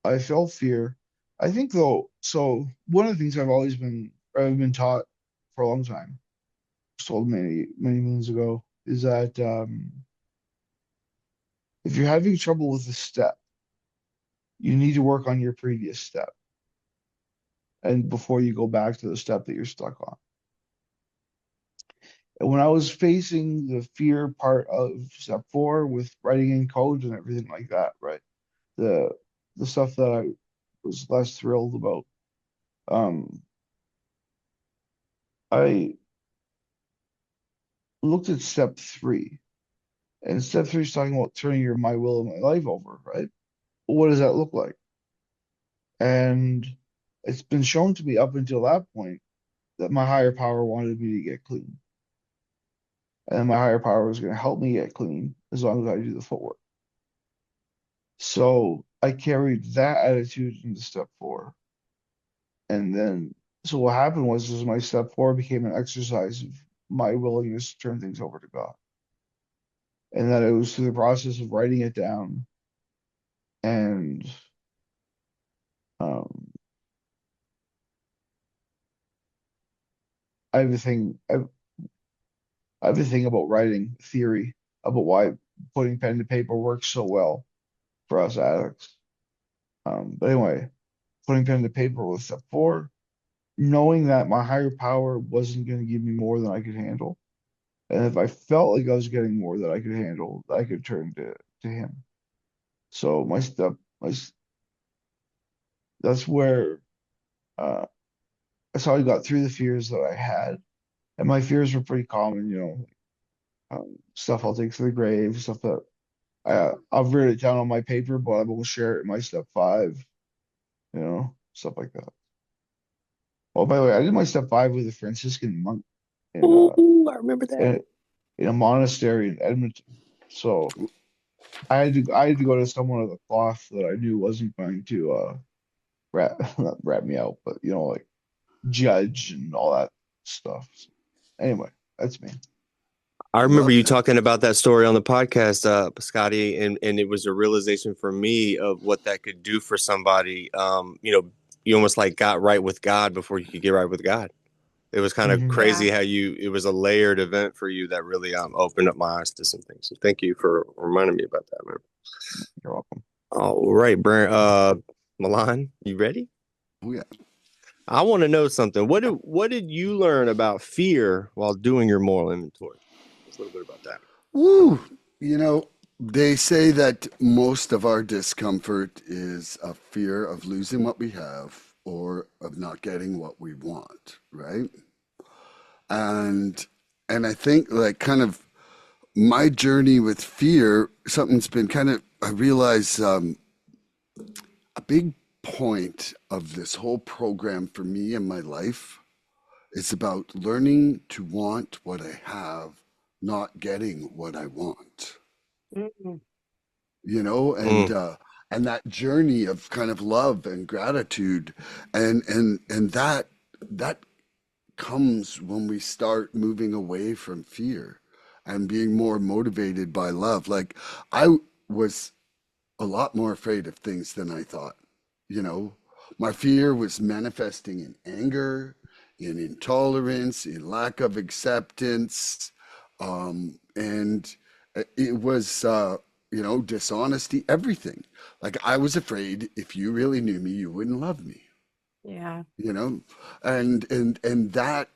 I felt fear. I think though, so one of the things I've been taught for a long time, was told many, many moons ago, is that if you're having trouble with a step, you need to work on your previous step and before you go back to the step that you're stuck on. And when I was facing the fear part of step four with writing in code and everything like that, right? The the stuff that I was less thrilled about. Um, I looked at step three, and step three is talking about turning your my will and my life over, right? What does that look like? And it's been shown to me up until that point that my higher power wanted me to get clean. And my higher power was going to help me get clean as long as I do the footwork. So I carried that attitude into step four. And then, so what happened was, is my step four became an exercise of my willingness to turn things over to God. And that it was through the process of writing it down and um, everything. Everything about writing theory about why putting pen to paper works so well for us addicts. But anyway, putting pen to paper was step four, knowing that my higher power wasn't going to give me more than I could handle. And if I felt like I was getting more than I could handle, I could turn to him. So that's where uh, that's how I got through the fears that I had. And my fears were pretty common, stuff I'll take to the grave, stuff that I've written it down on my paper, but I will share it in my step five, stuff like that. Oh, by the way, I did my step five with a Franciscan monk in Oh, I remember that. in, in a monastery in Edmonton. So I had to go to someone with a cloth that I knew wasn't going to not rat me out, but like judge and all that stuff. So, anyway, that's me. I remember Love you it. talking about that story on the podcast, Scotty, and it was a realization for me of what that could do for somebody. You almost like got right with God before you could get right with God. It was kind of Hmm. yeah. crazy how it was a layered event for you that really opened up my eyes to some things. So thank you for reminding me about that, man. You're welcome. All right, Brent, Milan, you ready? Oh, yeah. I want to know something. What did you learn about fear while doing your moral inventory? Just a little bit about that. Woo! You know, they say that most of our discomfort is a fear of losing what we have or of not getting what we want, right? And I think like kind of my journey with fear, something's been kind of I realize a big point of this whole program for me in my life is about learning to want what I have, not getting what I want. Mm. You know, Mm, and that journey of kind of love and gratitude, and that comes when we start moving away from fear and being more motivated by love. Like I was a lot more afraid of things than I thought. You know, my fear was manifesting in anger, in intolerance, in lack of acceptance, and it was, dishonesty, everything. Like I was afraid if you really knew me, you wouldn't love me. Yeah. You know, and that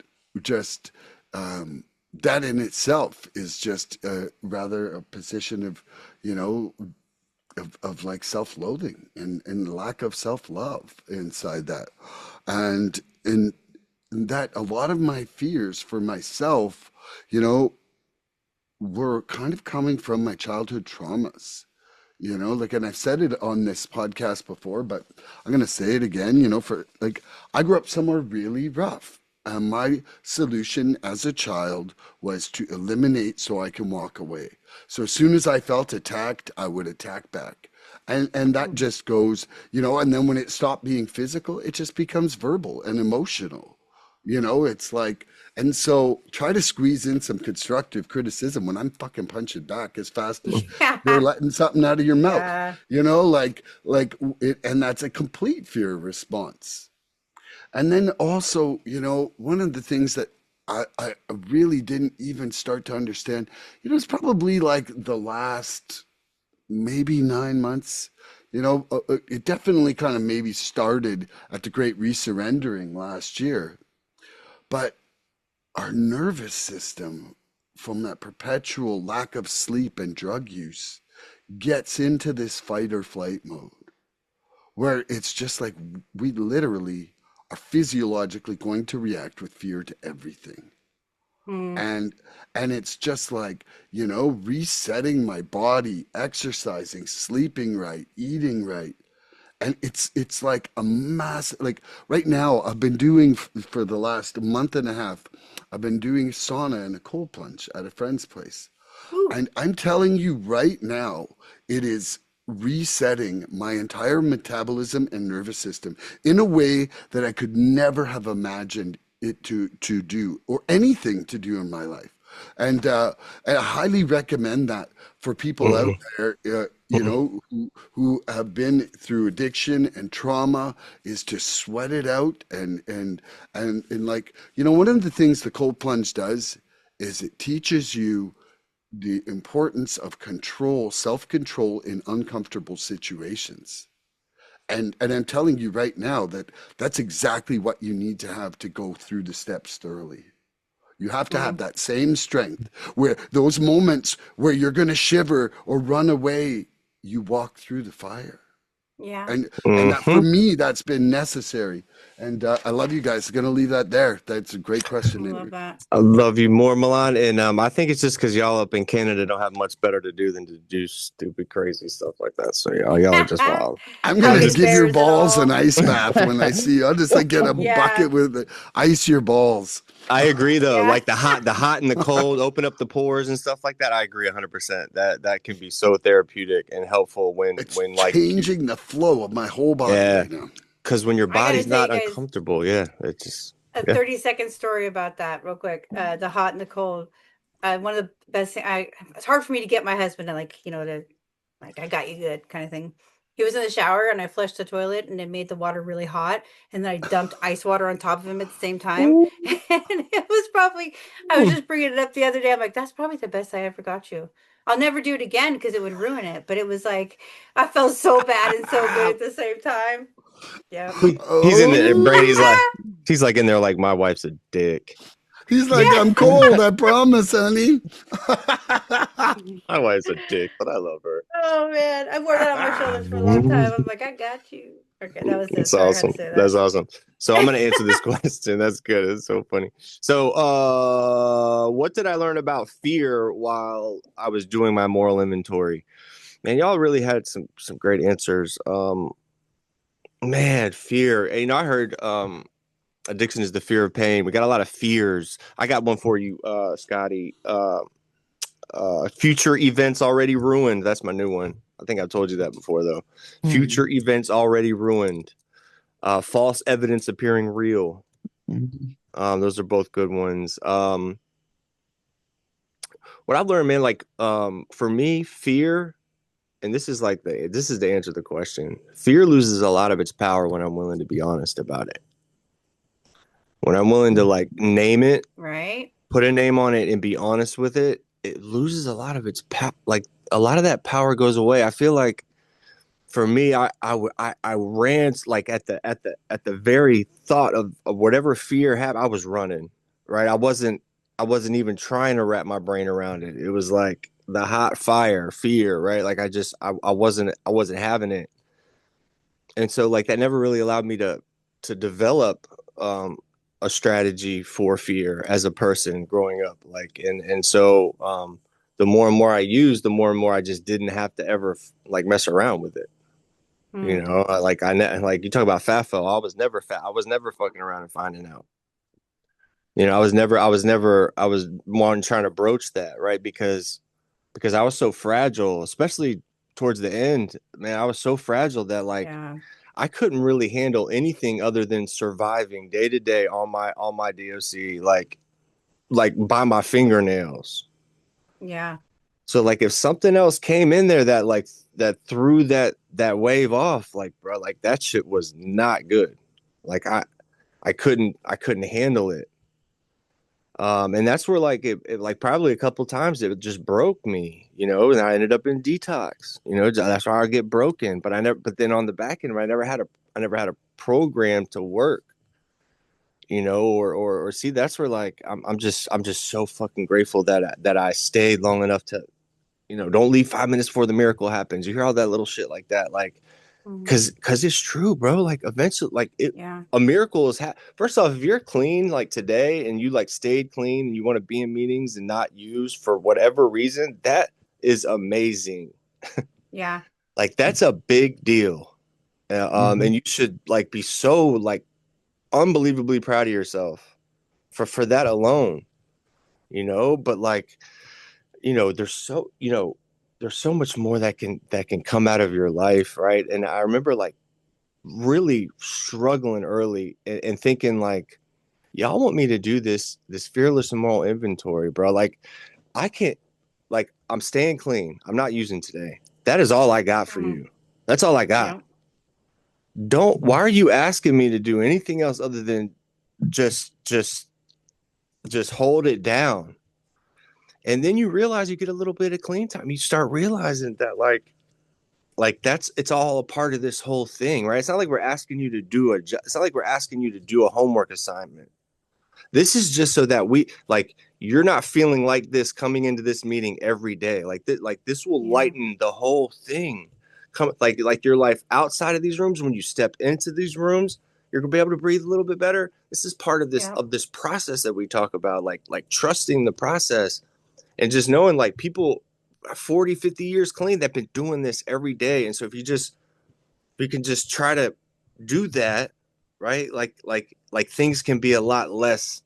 just that in itself is just rather a position of, you know, of like self-loathing and lack of self-love inside that and that a lot of my fears for myself, you know, were kind of coming from my childhood traumas, you know, like, and I've said it on this podcast before, but I'm going to say it again, you know, for like I grew up somewhere really rough, and my solution as a child was to eliminate so I can walk away. So as soon as I felt attacked, I would attack back. And that just goes, you know, and then when it stopped being physical, it just becomes verbal and emotional. You know, it's like, and so try to squeeze in some constructive criticism when I'm fucking punching back as fast as you're Yeah. letting something out of your mouth. Yeah. You know, like it, and that's a complete fear response. And then also, you know, one of the things that I really didn't even start to understand, you know, it's probably like the last maybe 9 months. You know, it definitely kind of maybe started at the Great Resurrendering last year. But our nervous system, from that perpetual lack of sleep and drug use, gets into this fight or flight mode where it's just like we literally are physiologically going to react with fear to everything. Mm. And it's just like, you know, resetting my body, exercising, sleeping right, eating right. And it's like a massive, like right now I've been doing for the last month and a half, I've been doing sauna and a cold plunge at a friend's place. Ooh. And I'm telling you right now, it is resetting my entire metabolism and nervous system in a way that I could never have imagined it to do or anything to do in my life. And I highly recommend that for people out mm, there, you mm. know, who have been through addiction and trauma, is to sweat it out and like, you know, one of the things the cold plunge does is it teaches you the importance of control, self-control in uncomfortable situations. And I'm telling you right now that that's exactly what you need to have to go through the steps thoroughly. You have to have Mm. that same strength where those moments where you're going to shiver or run away, you walk through the fire. Yeah. And that for Hmm. me, that's been necessary. And I love you guys. Going to leave that there. That's a great I question, love Andrew. that. I love you more, Milan. And I think it's just because y'all up in Canada don't have much better to do than to do stupid, crazy stuff like that. So y'all are just wild. I'm I'm gonna Hugging just give your bears and balls an all. ice bath when I see you. I'll just like get a Yeah. bucket with ice your balls. I agree though. Yeah. Like the hot and the cold, open up the pores and stuff like that. I agree 100%. That can be so therapeutic and helpful It's when like you, changing the flow of my whole body yeah, right now. because when your I gotta body's tell you not guys uncomfortable, yeah, it just a yeah. 30-second story about that real quick. The hot and the cold. One of the best thing it's hard for me to get my husband to like, you know, to like I got you good kind of thing. He was in the shower and I flushed the toilet and it made the water really hot and then I dumped ice water on top of him at the same time. Ooh. And it was probably I was just bringing it up the other day. I'm like, that's probably the best I ever got you. I'll never do it again because it would ruin it. But it was like I felt so bad and so good at the same time. Yep. He's in it, and Oh, Brady's like, She's like in there like my wife's a dick. He's like, I'm cold, I promise, honey. My wife's a dick, but I love her. Oh man, I wore that on my shoulders for a long time. I'm like, I got you. Okay, that was it. That's Sorry, I had awesome. to say that. That's awesome. So I'm gonna answer this question. That's good. It's so funny. So what did I learn about fear while I was doing my moral inventory? Man, y'all really had some great answers. Man, fear. And, I heard addiction is the fear of pain. We got a lot of fears. I got one for you, Scotty. Future events already ruined. That's my new one. I think I've told you that before, though. Future events already ruined. False evidence appearing real. Those are both good ones. What I've learned, man, like for me, fear, and this is the answer to the question. Fear loses a lot of its power when I'm willing to be honest about it. When I'm willing to like name it, Right? put a name on it, and be honest with it, it loses a lot of its power. Like a lot of that power goes away. I feel like for me, I ran like at the very thought of whatever fear happened, I was running. Right, I wasn't even trying to wrap my brain around it. It was like the hot fire, fear. Right, like I wasn't having it, and so like that never really allowed me to develop a strategy for fear as a person growing up. Like and so the more and more I used, the more and more I just didn't have to ever like mess around with it. You know, like like you talk about FAFO. I was never fat. I was never fucking around and finding out. You know, I was more trying to broach that, right? Because I was so fragile, especially towards the end, man, I was so fragile that like I couldn't really handle anything other than surviving day to day on my DOC, like by my fingernails. Yeah. So like if something else came in there that like that threw that wave off, like bro, like that shit was not good. Like I couldn't handle it. And that's where like it like probably a couple times it just broke me, you know, and I ended up in detox, you know, that's why I get broken. But then on the back end, I never had a program to work, you know, or see, that's where like I'm just so fucking grateful that I stayed long enough to, you know, don't leave 5 minutes before the miracle happens. You hear all that little shit like that, like, cause it's true, bro. Like eventually, like a miracle is first off, if you're clean like today and you like stayed clean and you want to be in meetings and not use for whatever reason, that is amazing. Yeah. Like that's a big deal. And you should like be so like unbelievably proud of yourself for that alone, you know, but like, you know, there's so much more that can come out of your life, right? And I remember like really struggling early and thinking like, y'all want me to do this fearless and moral inventory, bro? Like I can't, like I'm staying clean. I'm not using today. That is all I got for you. That's all I got. Why are you asking me to do anything else other than just hold it down? And then you realize you get a little bit of clean time. You start realizing that like it's all a part of this whole thing, right? It's not like we're asking you to do it's not like we're asking you to do a homework assignment. This is just so that you're not feeling like this coming into this meeting every day. Like this will lighten the whole thing. Like your life outside of these rooms. When you step into these rooms, you're gonna be able to breathe a little bit better. This is part of this process that we talk about, like trusting the process and just knowing like people 40, 50 years clean that've been doing this every day. And so if we can just try to do that, right? Like things can be a lot less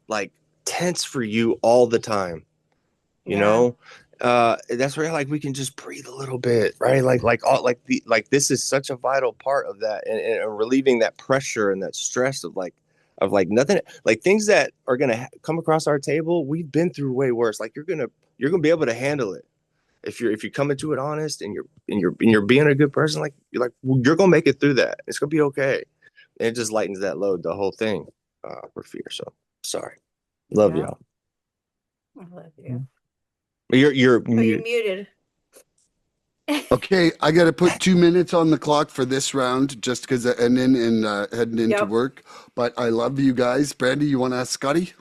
like tense for you all the time, you know? That's where like we can just breathe a little bit, right? Like this is such a vital part of that and relieving that pressure and that stress of like nothing, like things that are gonna come across our table. We've been through way worse. Like you're gonna be able to handle it if you come into it honest and you're being a good person. Like you're gonna make it through that. It's gonna be okay. And it just lightens that load, the whole thing, for fear. So sorry. Love y'all. I love you. You're Oh, you're muted. Okay, I got to put 2 minutes on the clock for this round just because and then heading into Yep. work. But I love you guys. Brandy, you want to ask Scotty?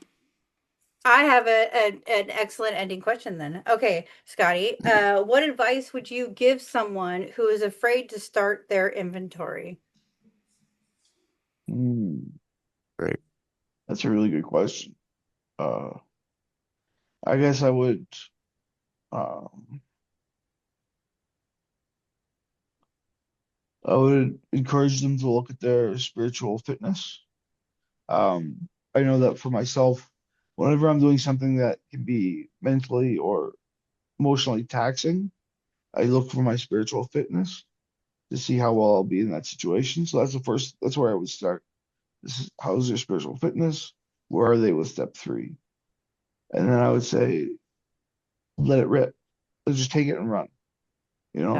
I have an excellent ending question then. Okay, Scotty, what advice would you give someone who is afraid to start their inventory? Hmm, Great. that's a really good question. Uh, I guess um, I would encourage them to look at their spiritual fitness. I know that for myself, whenever I'm doing something that can be mentally or emotionally taxing, I look for my spiritual fitness to see how well I'll be in that situation. So that's where I would start. This is how's their spiritual fitness? Where are they with step three? And then I would say, let it rip. Let's just take it and run. You know,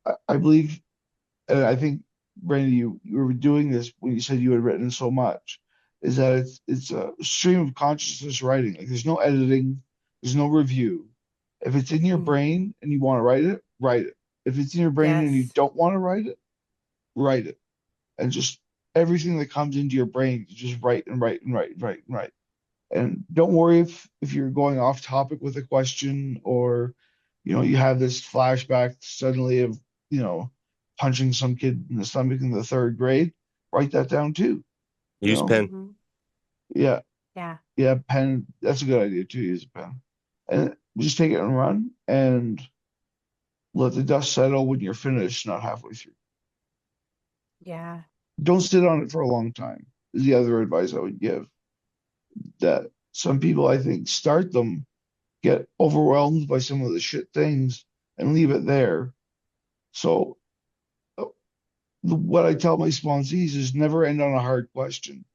Yep. I believe, and I think, Brandy, you were doing this when you said you had written so much, is that it's a stream of consciousness writing. Like there's no editing, there's no review. If it's in your Mhm. brain and you want to write it, write it. If it's in your brain and you Yes. don't want to write it. And just everything that comes into your brain, you just write and write and write and write and write. And don't worry if you're going off topic with a question or you have this flashback suddenly of you know punching some kid in the stomach in the third grade. Write that down too. You Use know, pen. Hmm. yeah, Yeah. yeah, pen. That's a good idea too. Use a pen, and just take it and run, and let the dust settle when you're finished, not halfway through. Yeah. Don't sit on it for a long time. Is the other advice I would give. That some people I think start them, get overwhelmed by some of the shit things, and leave it there. So what I tell my sponsees is never end on a hard question.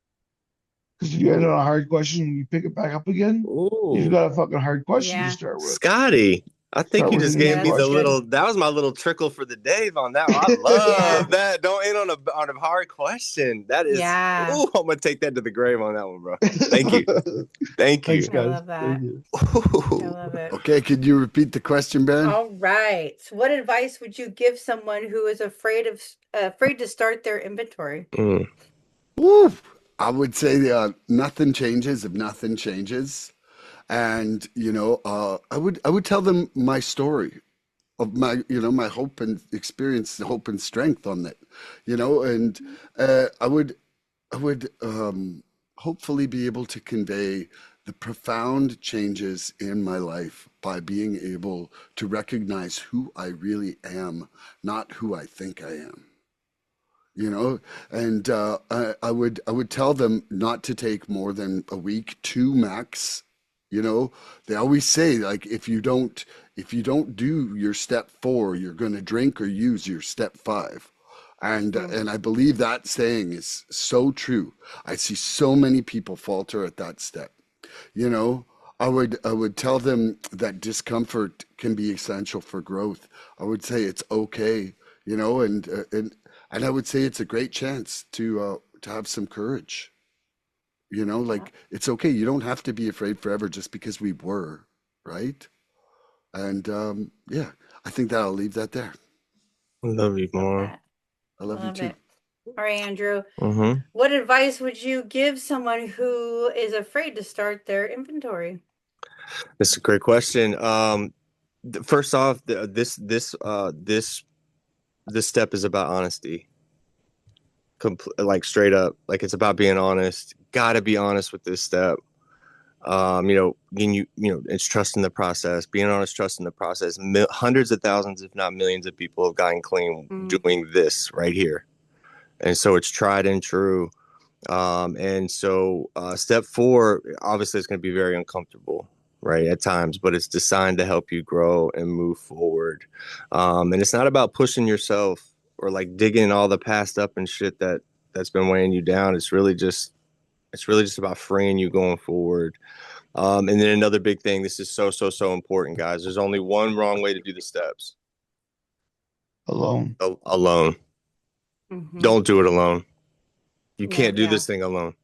Because if you end Ooh. on a hard question and you pick it back up again, you've Ooh. got a fucking hard question to Yeah. start with. Scotty, I think Start you with an just Yeah, gave easy me that's the good. question. little, that was my little trickle for the Dave on that. I Yeah. love that. Don't end on a hard question. That is, Yeah. ooh, I'm gonna take that to the grave on that one, bro. Thank you. Thank Thanks, you. I guys. love Thank that. you. I Ooh. love it. Okay, could you repeat the question, Ben? All right. So what advice would you give someone who is afraid to start their inventory? Mm. Woo! I would say nothing changes if nothing changes, and I would tell them my story of my hope and experience, hope and strength on it, and I would hopefully be able to convey the profound changes in my life by being able to recognize who I really am, not who I think I am. You know, and I would tell them not to take more than a week, two max. They always say like if you don't do your step four, you're going to drink or use your step five. Mm. And I believe that saying is so true. I see so many people falter at that step. You know, I would tell them that discomfort can be essential for growth. I would say it's okay, and I would say it's a great chance to have some courage. Yeah. Like it's okay. You don't have to be afraid forever just because we were, right? And yeah, I think that I'll leave that there. I love you Love more. that. I I love you love too. it. All right, Andrew. Mm-hmm. What advice would you give someone who is afraid to start their inventory? That's a great question. First off, this step is about honesty. Like straight up, like it's about being honest. Got to be honest with this step. It's trusting the process, being honest, trusting the process. Hundreds of thousands, if not millions, of people have gotten clean Mm, doing this right here, and so it's tried and true. And so step four, obviously, it's going to be very uncomfortable, right, at times, but it's designed to help you grow and move forward. And it's not about pushing yourself or like digging all the past up and shit that's been weighing you down. It's really just about freeing you going forward. And then another big thing, this is so, so, so important, guys. There's only one wrong way to do the steps. Alone. Alone. hmm Don't do it alone. You No, can't do yeah. this thing alone.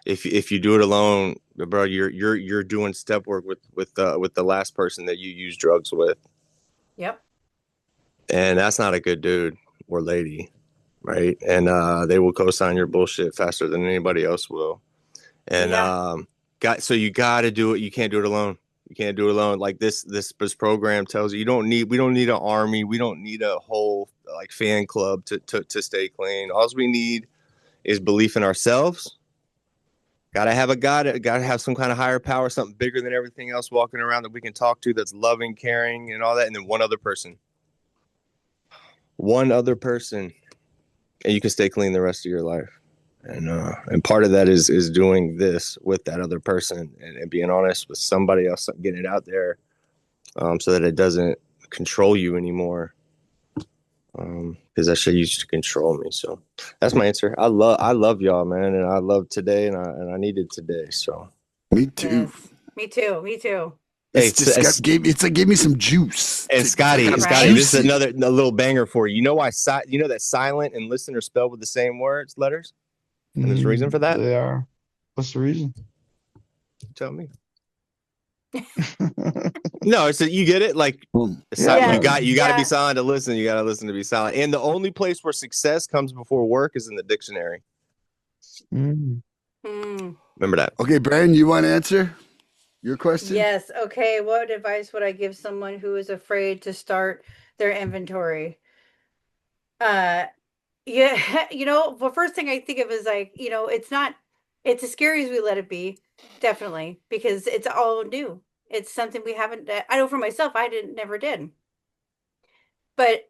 If you do it alone, bro, you're doing step work with the last person that you use drugs with. Yep. And that's not a good dude or lady, right? And they will co-sign your bullshit faster than anybody else will. And so you got to do it. You can't do it alone. You can't do it alone. Like this program tells you, we don't need an army. We don't need a whole like fan club to stay clean. All we need is belief in ourselves. Gotta have gotta have some kind of higher power, something bigger than everything else walking around that we can talk to, that's loving, caring, and all that. And then one other person, and you can stay clean the rest of your life. And part of that is doing this with that other person and being honest with somebody else, getting it out there, so that it doesn't control you anymore. Because that shit used to control me. So that's my answer. I love y'all, man, and I love today, and I needed today. So me too. Yes. Me too. Hey, it's gave me some juice. And Scotty, this is a little banger for you. You know why? You know that silent and listen are spelled with the same letters, and there's a reason for that. They are. What's the reason? Tell me. No, it's you get it. Like you got to be silent to listen. You got to listen to be silent. And the only place where success comes before work is in the dictionary. Remember that. Okay, Brian, you want to answer your question? Yes. Okay. What advice would I give someone who is afraid to start their inventory? The first thing I think of is like, it's as scary as we let it be. Definitely, because it's all new. It's something we haven't. I know for myself, never did. But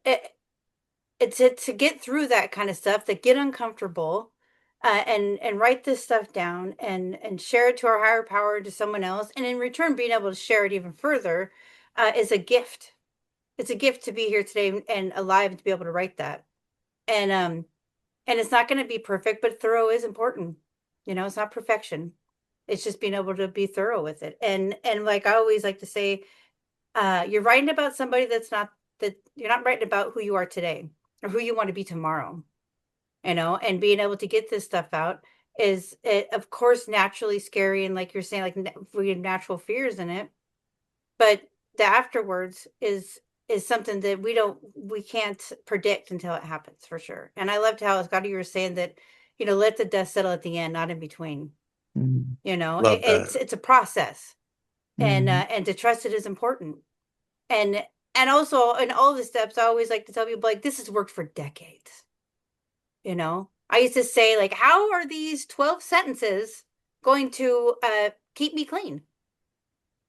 it's to get through that kind of stuff, to get uncomfortable, and write this stuff down and share it to our higher power, to someone else, and in return, being able to share it even further, is a gift. It's a gift to be here today and alive to be able to write that, and it's not going to be perfect, but thorough is important. It's not perfection. It's just being able to be thorough with it. And like I always like to say, you're writing about somebody that you're not writing about who you are today or who you want to be tomorrow, and being able to get this stuff out is, of course, naturally scary. And like you're saying, like we have natural fears in it, but the afterwards is something that we can't predict until it happens, for sure. And I loved how, Scotty, you were saying that, let the dust settle at the end, not in between. It's a process, and to trust it is important. And also in all the steps, I always like to tell people, like, this has worked for decades. I used to say, like, how are these 12 sentences going to keep me clean?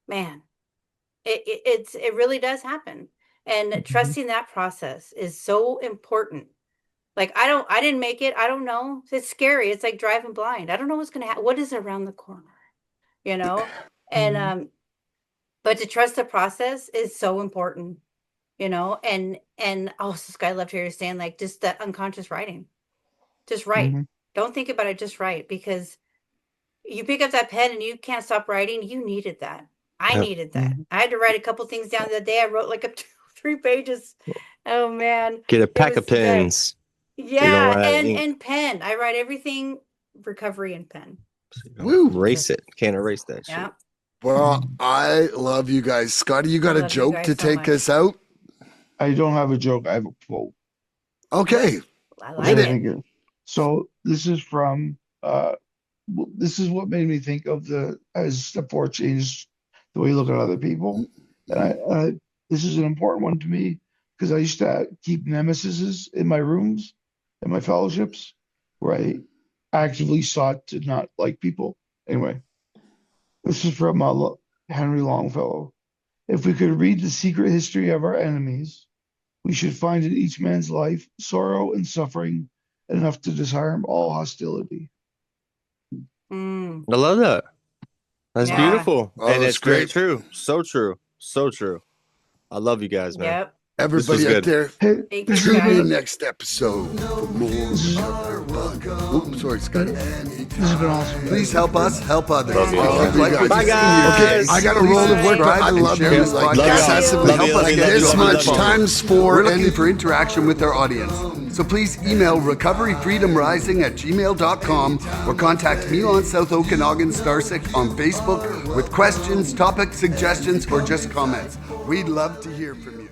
Man, it really does happen. And trusting that process is so important. Like, I didn't make it. I don't know. It's scary. It's like driving blind. I don't know what's going to happen. What is around the corner, And, but to trust the process is so important, and also, I loved hearing you saying, like, just that unconscious writing, just write. Don't think about it. Just write, because you pick up that pen and you can't stop writing. You needed that. I needed that. I had to write a couple things down the day. I wrote like up 3 pages. Oh man. Get a pack of pens. Yeah, and pen. I write everything recovery and pen. Woo, erase it. Can't erase that shit. Yeah. Well, I love you guys. Scotty, you got a joke to take us out? I don't have a joke. I have a quote. Okay. I like it. So this is from this is what made me think of as step 4 changed the way you look at other people. And this is an important one to me, because I used to keep nemesises in my rooms and my fellowships where I actively sought to not like people. Anyway, this is from Henry Longfellow. If we could read the secret history of our enemies, we should find in each man's life sorrow and suffering enough to disarm all hostility. I love that. That's beautiful. Oh, and it's great. true. So true. So true. I love you guys, man. Yep. Everybody out there, tune in next episode for more. Oops, sorry, Scotty. This has been awesome. Please help us help others. Love you. Bye, guys. Okay, I got a roll of work, but I love you. This podcast has to help us get this much times 4. We're looking for interaction with our audience. So please email recoveryfreedomrising@gmail.com or contact Milan South Okanagan Starcic on Facebook with questions, topic suggestions, or just comments. We'd love to hear from you.